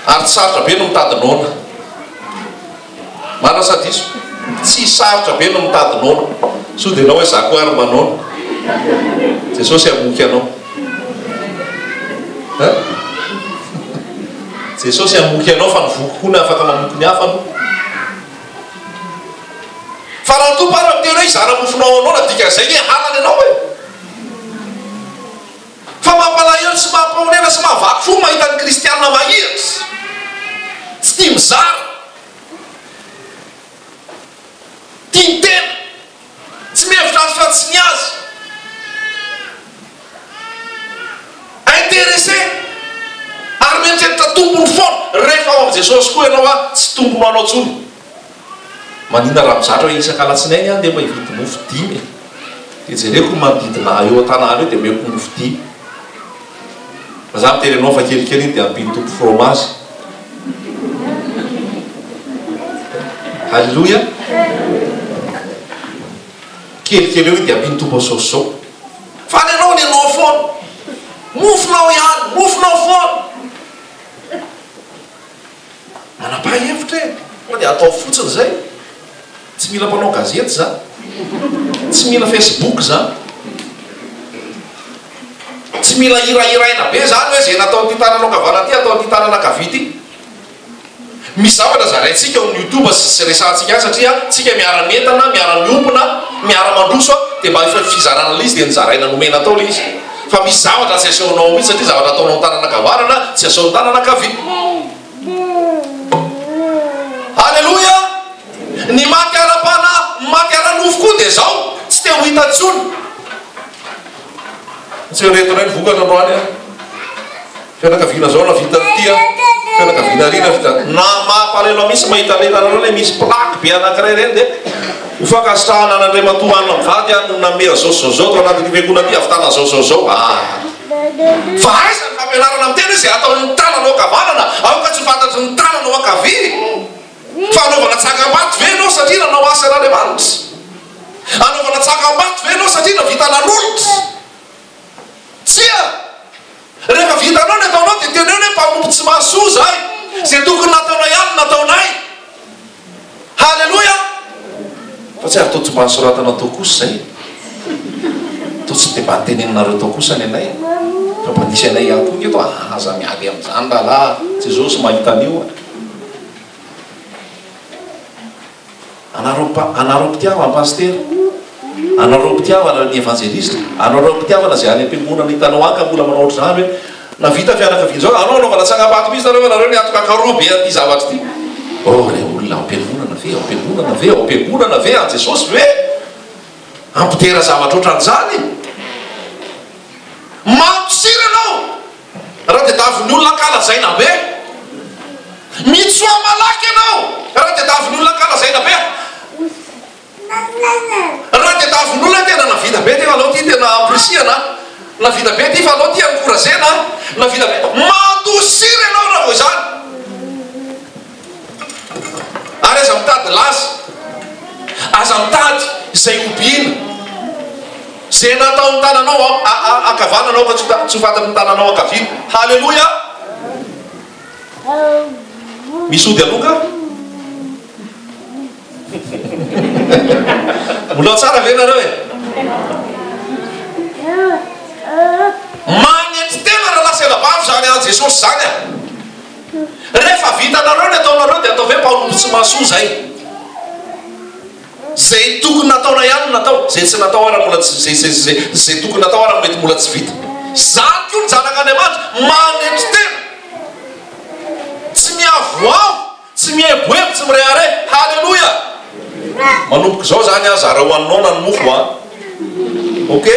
ary tsy sarotra be no mitady nona marina sady iso tsy sarotra be no mitady nona so dia anao hoe za koa ary manona Jesosy hamoky anao Jesosy hamoky anao fa nivoko koa na afaka mamoky ny hafa anao fa raha tompo ary miteny hoe izara mofonao anao na dika zay ny halany anao e fa mampalahelo sy mampaonena sy mahavaky fo mahita ny kristianina mahiritsy tsy tia mizara tia ny tena tsy mihevitra azy fa tsy ny azy intéressé ary mieritreritra tompony foana rehefa ao am' jesosy koa ianao a tsy tompono anao tsony manina raha mizatra hoe isakalatsinainy any dia mba hividy mofo dimy dia jereko manodidina eo an-tanàna eo dia meko mofo dimy za miteny anao fa kelikely iny dia ampiny tompo fromage halleloia kelikely eo iny dia ampiny tompo sosao fa ny anao ny anao foana mofonao ihany mofonao foana manapa-hevitra e fa dia atao fotsiny zay tsy mila mpanao gazety za tsy mila facebook za tsy mila irairaina be zany hoe zay natao ty tananao kavana ty atao ty tanana kavity misy zavatra zaraintsika eo amin'ny youtube sy resantsika any satria tsika miara-mientana miara-miompona miara-mandroso a dia mba efa fizarana le izy dia nizaraina nomena atao le izy fa misy zavatra tsy asehoanao mihitsy satria zavatra ataonao ny tanana kavanana tsy aseo ny tanana kavity halleloia ny maty ara-pana maty ara-nofo koa dia zao tsy te ho hita tsony tsy retonay ny vokatra androany a fianakaviana zao na vita tia fianakaviana rina vita na mampalelo misy mahita letanareo le misy plaque be anankiray reny dia hofakasitrahana anandray matohanina mivady a namera zao to anatin'ny fiangonana ty avitana zao fa aizany fampianarana amin'ny tena zay ataon'ny tananao kavanana aoka tsy fantatry ny tananao akavy fa anaovana tsakam-bato ve anao satria nanao asan'Andriamanitra anaovana tsakam-bato ve anao satria navitanan'olitra tsia rehefa vitanao ny ataonao dia teneo hoe mpamompo tsy mahasoa zay zay tokony nataonao ihany nataonay halleloia fa tsy ary to tsy mba nisoratana tao kosa zay to tsy dia mba niteneninareo tao kosa ny anay fa mba nisy anay ihany koa ngeto aza miady amin'izany rahalahy jesosy mahita an'io anareo mpitiavana paster anareo mpitiavana ny evangeliste anareo mpitiavana zay any am-piangonana hitanao anka mbola manao ohatry zany hoe navita fianakaviana zao anao anaovana tsangam-bato misy nareo anareo ny atoka karoa be ty zavatra ty le olona ampiangonana ve ampiangonana ve ampiangonana ve an jesosy ve ampitera zavatra ohatran'izany mampisira anao raha dia daviny olona kalazaina be mitsoa malaky anao raha dia daviny olona kalazaina be raha dia daviny olona tena navita be ty alao ty tena amprisiana navita be ty fa alao ty ankorazena navita be mandosira anao raha vo izany ary aza mitady laza aza mitady zay obiana zay natao ny tananao akavananao fa tsy ho fatany ny tananao akavina halleloia misy ody aloka mbola tsara ve nareo e magnety tena raha lasa elabavy zany an jesosy zany a rehefa vitanareo ny ataonareo dia atao ve mpanompo tsy mahasoa zay zay tokony nataona ihany natao zay tsy natao ara mbola zay tokony natao ara mety mbola tsy vita zany koa ny zanak'Andriamanitra manetry tena tsy miavoavo tsy mieboebo tsy mirehare halleloia manomboka zao zany a zara hoaninao na ny mofo a ok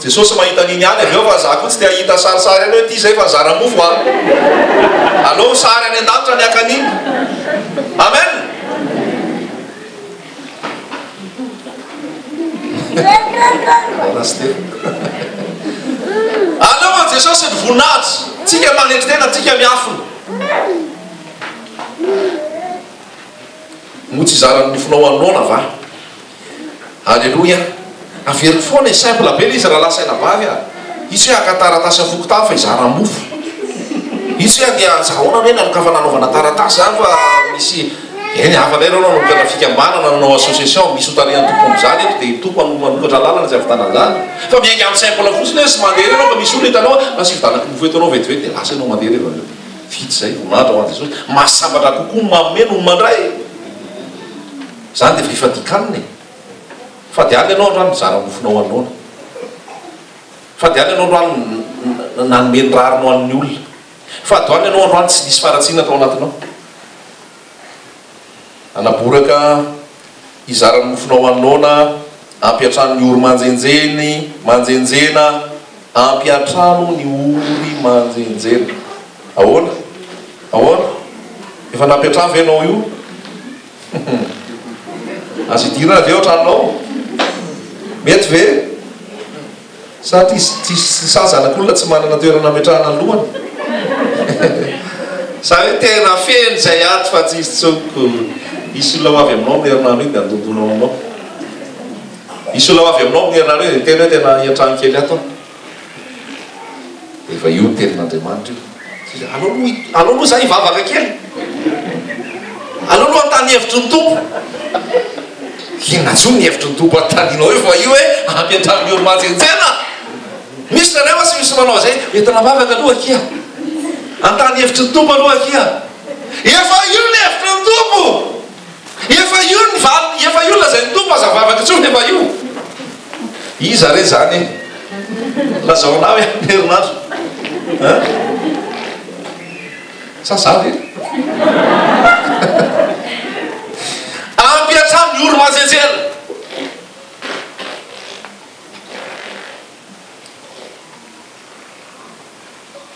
jesosy mahita an'iny any avy eo fa za koa tsy te ahita sarisary any hoe ty zay fa zara mofo a allo sary any an-danitra ny akan'iny amen aleo jesosy ny voninahitra tsika manetry tena tsika miafina mo tsy zarany mofonao anona va halleloia avery foana simple be le izy raha lasaina bavy a izy hoe akataratasy afokotafy fa izara mofo izy hoe dia zahoana hoe nanokafananovana taratasy zany fa misy eny hafanay reo nanomboka na fikambanana nanao association misy hotarehan'ny tompo am'izany eto dia tompo manokatra lalana zay avitanana zany fa miainga amin'ny simple fotsiny hoe sy mandeha reo fa misy olona hitanao asy vitanako mofo etanao vetivety dia lasa anao mandeha reo vity zay vonahitra ho an jesosy masambatra kokoa maome no mandray zany dia fa ifadikaniny fa dia any ianao androany mizara mofonao anona fa dia any ianao androany nanomenyrarino amin'ny olona fa adoany ianao androany tsy nisy faratsiana atao anatinao anaboraka izarany mofonao anona ampiatrano ny ory manjenjena ampiatrano ny ory manjenjena ahoana efa nampiatrano ve anao io azo idirana ve ao tranonao mety ve sa tsisy sazanak'olona tsy manana toerana ametrahana ny lohany sa hoe tena feny zay aty fa tsisy tsoko isy olona ho avy aminao miherinandro iny de andondonao aminao isy olona ho avy aminao miherinandro iny de tena hoe tena iantrano kely ato efa io tenin'Andriamanitra io alao aloha za hivavaka kely alao aloha antany hevitry ny tompo inatso ny hevitry ny tompo ataninao io fa io hoe ampiantrano ny olo manjenjena misy nareo sy misy manao zay entina vavaka aloha kia antany hevitry ny tompo aloha kia efa io ny hevitry ny tompo efa io lazay ny tompo aza vavaka tsony efa io iza re zany lazao anao hoe herinandro sasavy ampiatrano ny olo manjenjena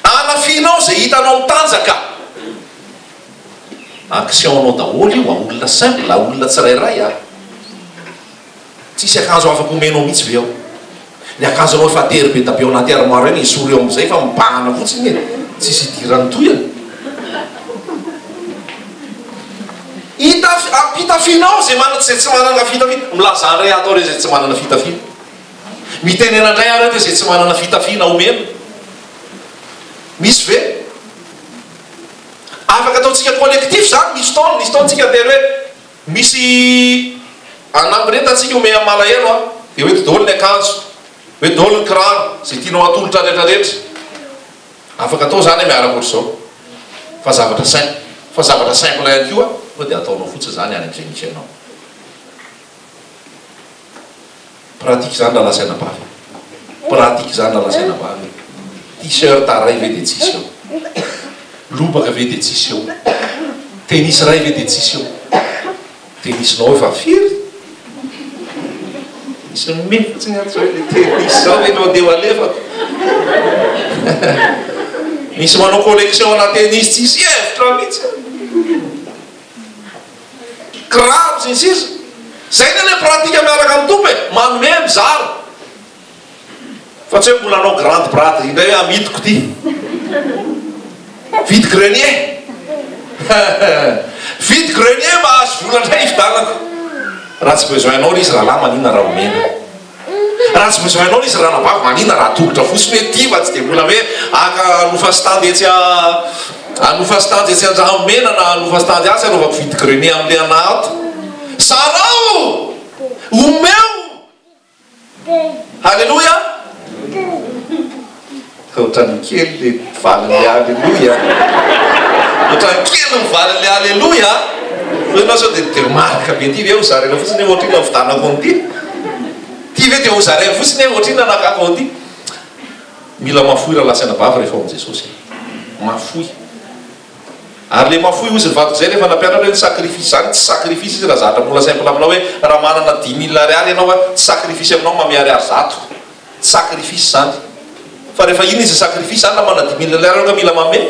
anafinao zay hitanao mitanjaka action-nao daholo io aolona simple aolona tsirairay tsisy akanjo afaka omenao mihitsy ve ao ny akanjo anao efa tery be tabe ao anaty armoire eny isory eo am'izay fa mibahana fotsiny e tsisy idirany toyany fitafinao zay zay tsy manana fitafina milazany ray atao re zay tsy manana fitafina mitenenandray areo zay tsy manana fitafina omena misy ve afaka ataotsika collectif zany misy taontsika tery hoe misy anambiretantsika ome amin'ny malahelo de hoe dolo ny akanjo hoe dolo ny kiraro zay tianao atolotra rehetrarehetra afaka atao zany miaraka ohatr'izao fa zavatra simple ihany koa fa de ataonao fotsiny zany any am'izay misy anao pratique zany lalasaina bavy pratique zany lalasaina bavy t-shirt ray ve de tsisy eo lobaka ve de tsisy eo tennis ray ve de tsisy eo tennisinao efa firy misy mefotsy atsy le tennis zao enao deo alefako misy manao collection ana tennis tsisy hevitra mihitsy kiraro sy ny sisa zay nale pratika miaraka amin'ny tompo e manome mizara fa tsy hoe mbola anao grande brate indray hoe amidiko ty vide grenier vide grenier mba azo volandray ividanako raha tsy besoin anao izy raha lahy manina raha omena raha tsy besoin anao izy raha nabavy manina raha togotra fotsiny hoe ty fa tsy de mbola hoe aka anofa standy etsy andranomena na anofa standy asy anaovako vide grenier am'le anato sarao omeo halleloia ohatrany kely le valin'le alleloia ohatrany kely mivalin'le alleloia enao sao de marika be ty ve ho zarena fotsiny hoe ohatrina vidanako an'ity ty ve de ho zarena fotsiny hoe ohatrina nakako an'ity mila mafoy raha lasaina bavy rehefa ao am' jesosy mafoy ary le mafoy ozy nyvato zay rehefa nampianatra hoe ny sacrifice zany tsy sacrifice izy raha zatra mola simple aminao hoe raha manana 10 000 ariary ianao tsy sacrifice aminao mamiariary zato tsy sacrifice zany fa rehefa iny izy sacrifice zany na mana 10 000 ariary ka mila mame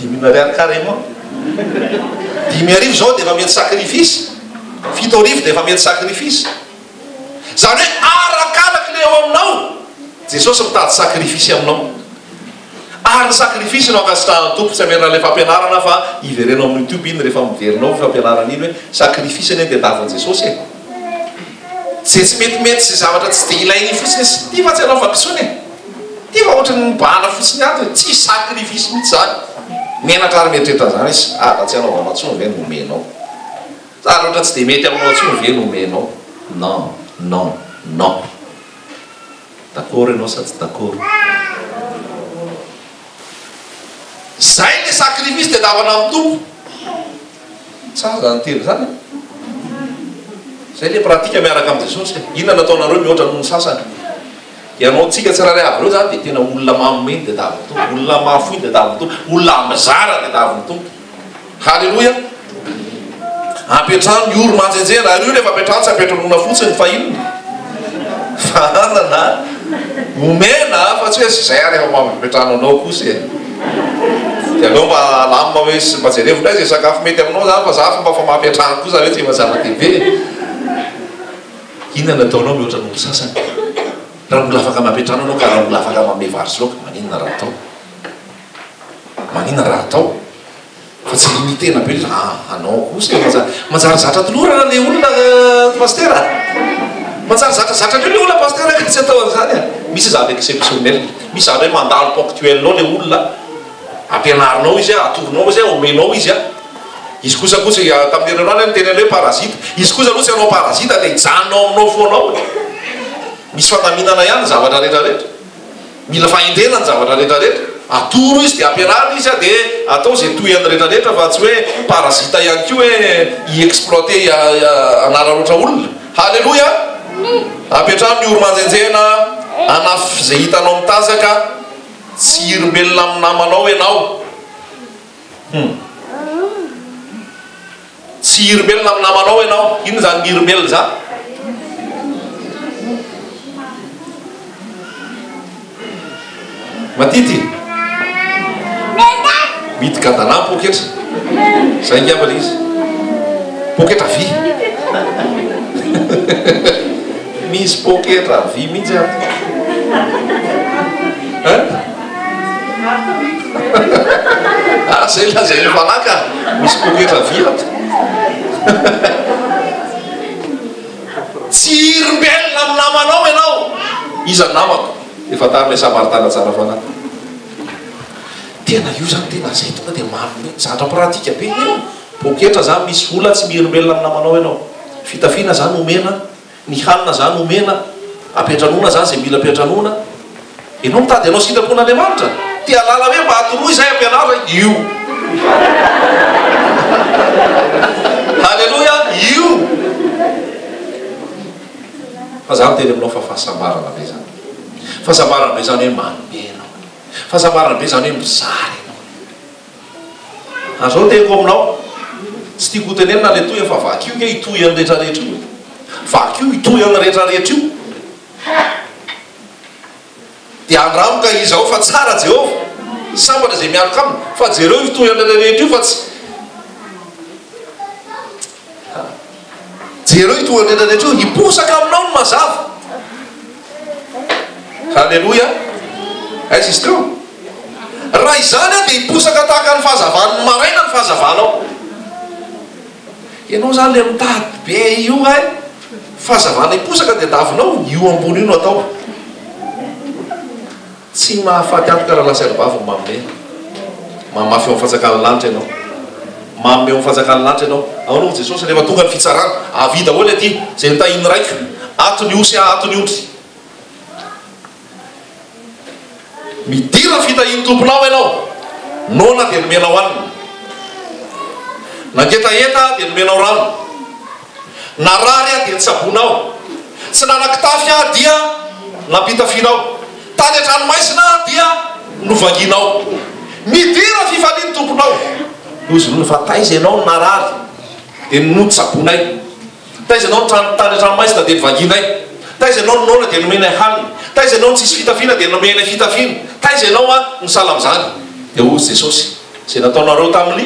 10 000 ariary carrément 10 arivo zao de efa mety sacrifice 7 arivo de efa mety sacrifice zany hoe arakaraky le eo aminao jesosy mitady sacrifice aminao ary ny sacrifice no akasitrahany tompo tsy amerina le fampianarana fa iverenao amin'ny youtube iny rehefa miverinao fampianarana iny hoe sacrifice eny de davan jesosy e zay tsy metimety sy zavatra tsy de ilainy fotsiny ty fa tsy anaovako tsony e ty fa ohatrany mibahana fotsiny ato hoe tsy sacrifice mihitsy zany menatra ary mieritreritra zany izy da tsy anaovana tsony ve nomenao zary ohatra tsy de mety aminao tsony ve nomenao non d'accord ianao sa tsy d'accord zay le sacrifice de davana amin'ny tompo tsara zany teny zany zay le pratika miaraka am' jesosy inona nataonareo mihoatra noho ny sasany ianao tsika tsiraray avy reo zany dia tena olona mamomeny dia davy to olona mafoy dia davy to olona mizara dia davy to halleloia ampetrano oro manjenjena ary io rehefa ampetrano tsy ampetranona fotsiny fa inona fanana omena fa tsy hoe zay rehefa mampetrano anao kosa dia aleo mba lamina hoe mba jerevitra izy sakafo mety aminao zany fa za fomba fa mampetrano kosa hoe tsy mazava tv inona nataonao mihoatra nolo sasany raha mbola afaka mampetrano anao ka raha mbola afaka mame vary sy loka maninona raha atao maninona raha atao fa tsy limitena be anao kosa manjary zatra tolorana le olona pastera manjary zatra nio le olona pastera ka tsy atao an'izany a misy zava exceptionnel misy zava hoe mandalo ponctuelnao le olona ampianarinao izy a atovinao izy a omenao izy a izy kosa tamin'ny herinandro ny tena hoe parazita izy kosa aloha tsy anao parazita dia hijanonao aminao foanao misy fandaminana ihany zavatra rehetrarehetra mila fahendrena ny zavatra rehetrarehetra atoro izy dia ampianarina izy a dia atao zay toy any rehetrarehetra fa tsy hoe parazita ihany ko hoe hiexploite anararoatra olona halleloia ampiatrano ny oro manjenjena anafy zay hitanao mitazaka tsy hirombelona amin'ny namanao ianao tsy hirombelona amin'ny namanao ianao ino zany mihirombelona zany matity mity gadana poketra zay ngambala izy poketra vy misy poketra vy mihitsy zay lazay fanaka misy poketra vy ato tsy hirombelona amin'ny namanao ianao iza namako efa tarina samaritana tsara fanahy tena io zany tena zay tonga dia manome zatra pratika be io poketra zany misy vola tsy mihirombelona amin'ny namanao ianao fitafiana zany omena ny hanina zany omena ampetranona zany zay mila ampetranona ianao mitady anao sitrapon'Andriamanitra tia lala hoe mba atoroy zay ampianara io halleloia io fa zany teny aminao fa fahasambarana be zany fahasambarana be zany hoe manome anao fahasambarana be zany hoe mizary anao azao teko aminao tsy tiako ho tenenina le toy fa vakio ke hitoy amin'ny rehetrarehetra io vakio hitoy amin'ny rehetrarehetra io dia andramoka izao fa tsara Jehova sambatra zay miaraka aminy fa jereo hitoy amin'ny rehetrarehetra io fa tsy jereo hitoy amin'ny rehetrarehetra io hiposaka aminao ny mazava halleloia aiza izy teo raha izany a dia hiposaka tahaka ny fahazavan'ny maraina ny fahazavanao ianao zany le mitady be io ay fahazavana hiposaka dia davinao io ambony io no atao tsy mahafaty antoka raha lasa ribavy mamome mamafy eo amin'ny fanjakan'ny lanitra ianao mamome eo amin'ny fanjakan'ny lanitra ianao aonao Jesosy rehefa tonga ny fitsarana avida hoe le ty zay nitahiny raiko atony osy atony otry midira fitahiny tomponao ianao nona dia nomenao anina nangetaheta dia nomenao rano narary a dia nitsabonao tsy nanakitafy a dia nampitafinao tany atranomaisina dia novanginao midira fifaliany tomponao ozy fa taiza ianao narary dia notsabonay taiza ianao tany atranomaisina dia novanginay taiza ianao nona dia nomenay hanina taiza ianao tsisy fitafina dia nomenay fitafina taiza ianao a misala am'izany dia ozy Jesosy zay nataonareo tamin'ny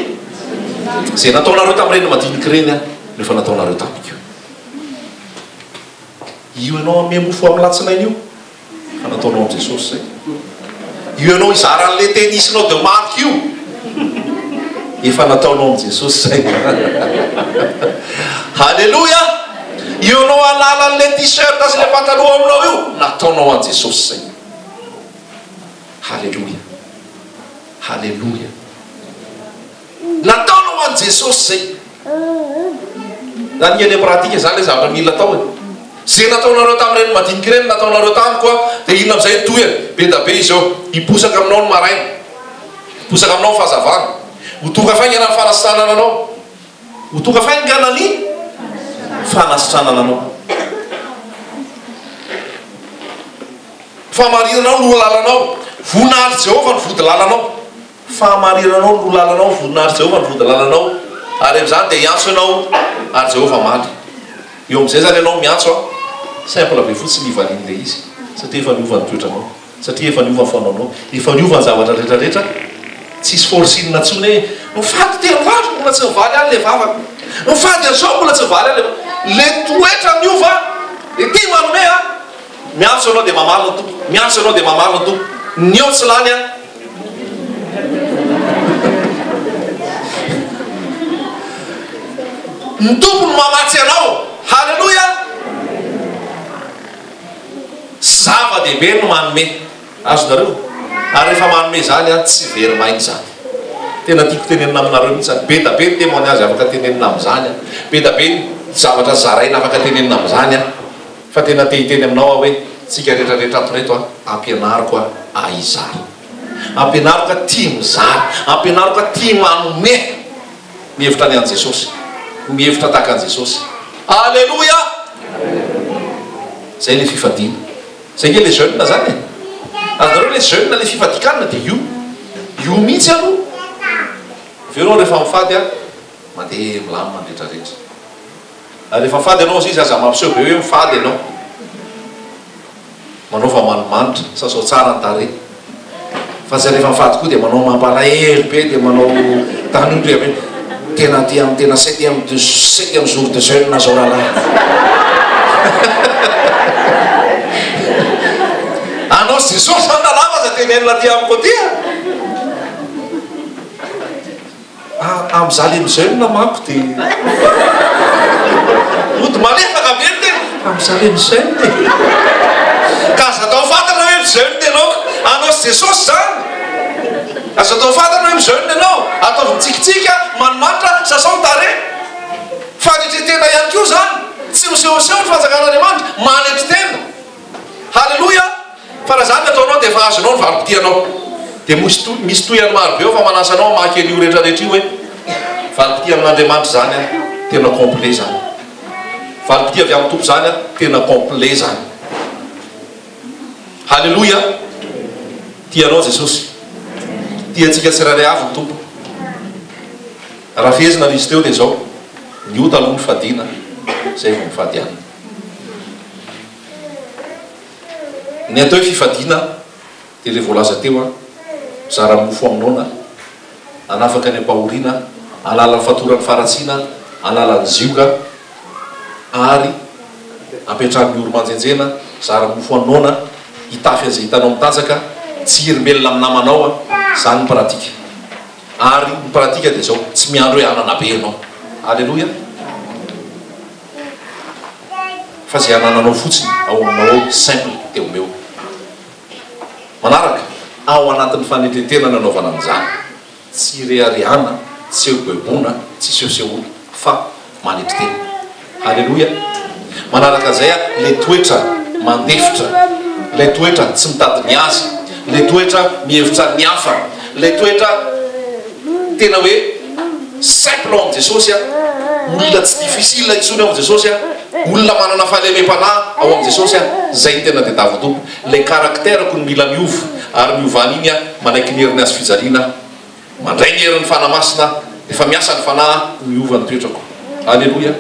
zay nataonareo tamin'ireny madiniky reny a nefa nataonareo tamiko io ianao ame mofo amin'ny latsinainy io fa nataonao am' Jesosy zay io ianao izaran'le tenisinao de marque io efa nataonao am' Jesosy zay halleloia io ianao alalan'le t-shirt sy le pataloha aminao io nataonao am' Jesosy zay halleloia halleloia nataonao an' Jesosy zay zany iany pratika zany le zavatra mila atao e zay nataonareo tamin'ireny madiniky reny nataonareo tamiko a dia inona am'izay toy e be da be izao hiposaka aminao ny maraina hiposaka aminao ny fahazavana ho tonga faingana ny fanasitranana anao ho tonga faingana ny fanasitranana anao famariranao no lalanao, voninahitry Jehova ny vody lalanao. Famariranao no lalanao, voninahitry Jehova ny vody lalanao. Ary amin'izany dia hiantso ianao ary Jehova maly. Eo amin'izay zany ianao miantso simple be fotsiny ivaliany le izy, satria efa niova ny toetranao, satria efa niova ny fanaonao, efa niova ny zavatra rehetrarehetra. Tsisy forsinina ntsony hoe mifady te androandro mbola tsy mivaly any le vavaka, mifady an'izao mbola tsy mivaly any le toetra niova dia ty manome a. Miantso ianao dia mamaly ny tompo, miantso ianao dia mamaly ny tompo. Ny eo tsy lany a. Ny tompo no mamatsy anao. Halleluja. Zava-dehibe no manome. Azonareo? Ary rehefa manome zany a tsy very mainy zany. Tena tiako tenenina aminareo mihitsy zany. Be da be ny témoignage afaka tenenina amin'izany a. Be da be ny zavatra zaraina afaka tenenina amin'izany a. Fa tena te hiteny aminao hoe tsika rehetrarehetra ampireto a ampianariko a izary, ampianariko a tia mizary, ampianariko a tia manome. Mihevitra ny an Jesosy, mihevitra tahaka an Jesosy. Alleluja. Zay le fifadiana. Zay nge le jeune zany e. Azonareo le jeune le fifadikanana dia io mihitsy aloha. Verao rehefa mifady a mandeha milamina rehetrarehetra. Rehefa mifady ianao izy aza mampiseho be hoe mifady ianao, manao fa manimanitra sasao tsara ny tare. Fa zay rehefa mifady koa dia manao mampalahelo be, dia manao tany io hoe tena ty amin'ny tena 7e jour de jeûne zao rahalahy. Anao sy Jesosy zany nalava za tenenina ty amiko tia. Amin'izany jeûne manko dia ody malefaka be ny tena amin'izany jeûne. Ka aza atao fantana hoe jeûne ianao, anao sy Jesosy zany. Aza atao fantana hoe jeûne ianao, ataovy mitsikitsika, manimanitra, sasao tare. Fanetretena ihany koa zany, tsy misehoseho ny fanjakan'Andriamanitra, manetry tena. Halleluja. Fa raha zany ataonao dia efa azonao ny valim-potianao. Dia misy toyany maro be fa manasa anao mamaky an'io rehetrarehetra io hoe valim-potia amin'Andriamanitra zany a tena complet zany. Valim-potia avy amin'ny tompo zany a tena complet zany. Halleluja. Tianao Jesosy, tiantsika tsirairay avy ny tompo. Raha fehezina izy teo dia zao niota aloha ny fadiana, zay vao mifady ihany. Ny atao hoe fifadiana dia le voalaza teo a mizara mofo aminona, anafaka ny ampahoriana, alala ny fatoran'ny faratsiana, alala ny zioka, ary ampetrahany oro manjenjena, zara mofo aminona, hitafy an'izay hitanao mitanjaka, tsy hirimbelona amin'ny namanao a, zany ny pratika. Ary ny pratika dia zao tsy miandro hoe anana be ianao. Alleluja. Fa zay anananao fotsiny ao aminao simple teo meo. Manaraka ao anatin'ny fanetretena nanaovana an'izany, tsy rehareana, tsy eboebona, tsy sehosehoana, fa manetry tena. Halleluja. Manaraka zay a le toetra mandefitra, le toetra tsy mitady ny azy, le toetra mihevitra ny hafa, le toetra tena hoe simple ao am Jesosy a, olona tsy difficile intsony ao am Jesosy a, olona manana fahalemem-panahy ao am Jesosy a, zay ny tena tadiavo tompo. Le karakterako ny mila miova, ary miovany iny a manaiky ny herin'ny azy fijaliana, mandray ny herin'ny fanamasina, efa miasa ny fanahy miova ny toetrako. Alleluja.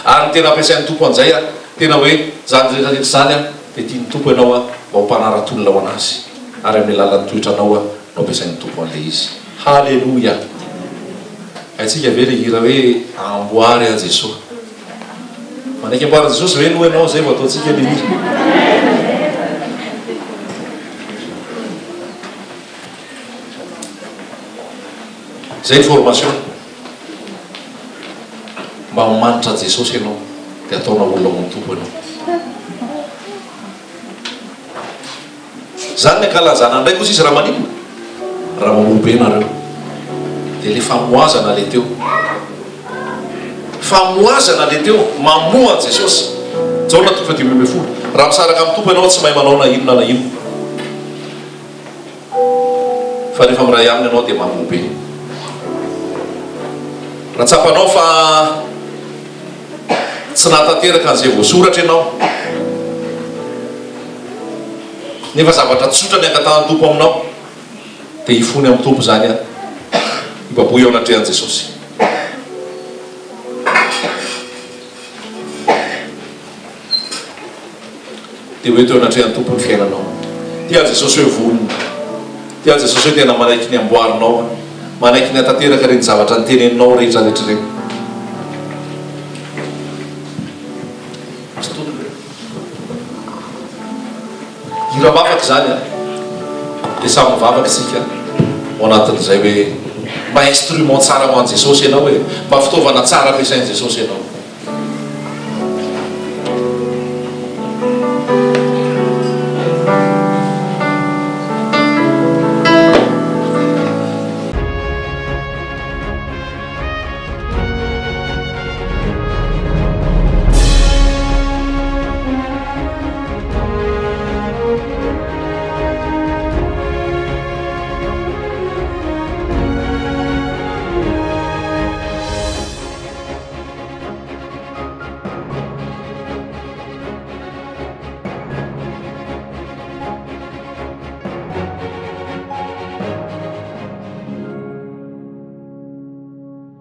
Ary ny tena ampiasain'ny tompo an'izay a tena hoe zany rehetrarehetra zany a dia tiany tompo ianao a mba ho mpanaratolona ao anazy, ary amin'ny alalan'ny toetranao a no ampiasain'ny tompo an'le izy. Halleluja. Haitsika ve le hira hoe amboary a Jesosy. Manaiky amboary a Jesosy ve no ianao zay vao ataontsika le izy. Zay ny formation. Mba manitra Jesosy ianao dia ataona olona amin'ny tompo ianao. Zany ny ankalazana ndray koa izy raha manimba, raha mamorobe nareo dia le famoazana le teo, famoazana le teo, mamoa Jesosy. Zao na toko 10:10. Raha misaraka amin'ny tompo ianao tsy mahay manao na ino na ino, fa rehefa miray aminy ianao dia mamorobe. Raha tsapanao fa tsy nahatanteraka an'izay voasoratra ianao, nefa zavatra tsotra ny angatahany tompo aminao dia hifony amin'ny tompo zany a ibaboy ao anatrehan' Jesosy. dia hoe teo anatrehan'ny tompo ny fiainanao. Tia Jesosy hoe volony, tia Jesosy hoe tena manaiky ny amboarinao, manaiky ny atanteraka reny zavatra ny teneninao rehetra rehetra reny. Ira mavaka zany a dia samy mivavaka isika ao anatin'izay hoe mba instrument tsara ho an'i Jesosy ianao, hoe mba fitaovana tsara ampiasain'i Jesosy ianao.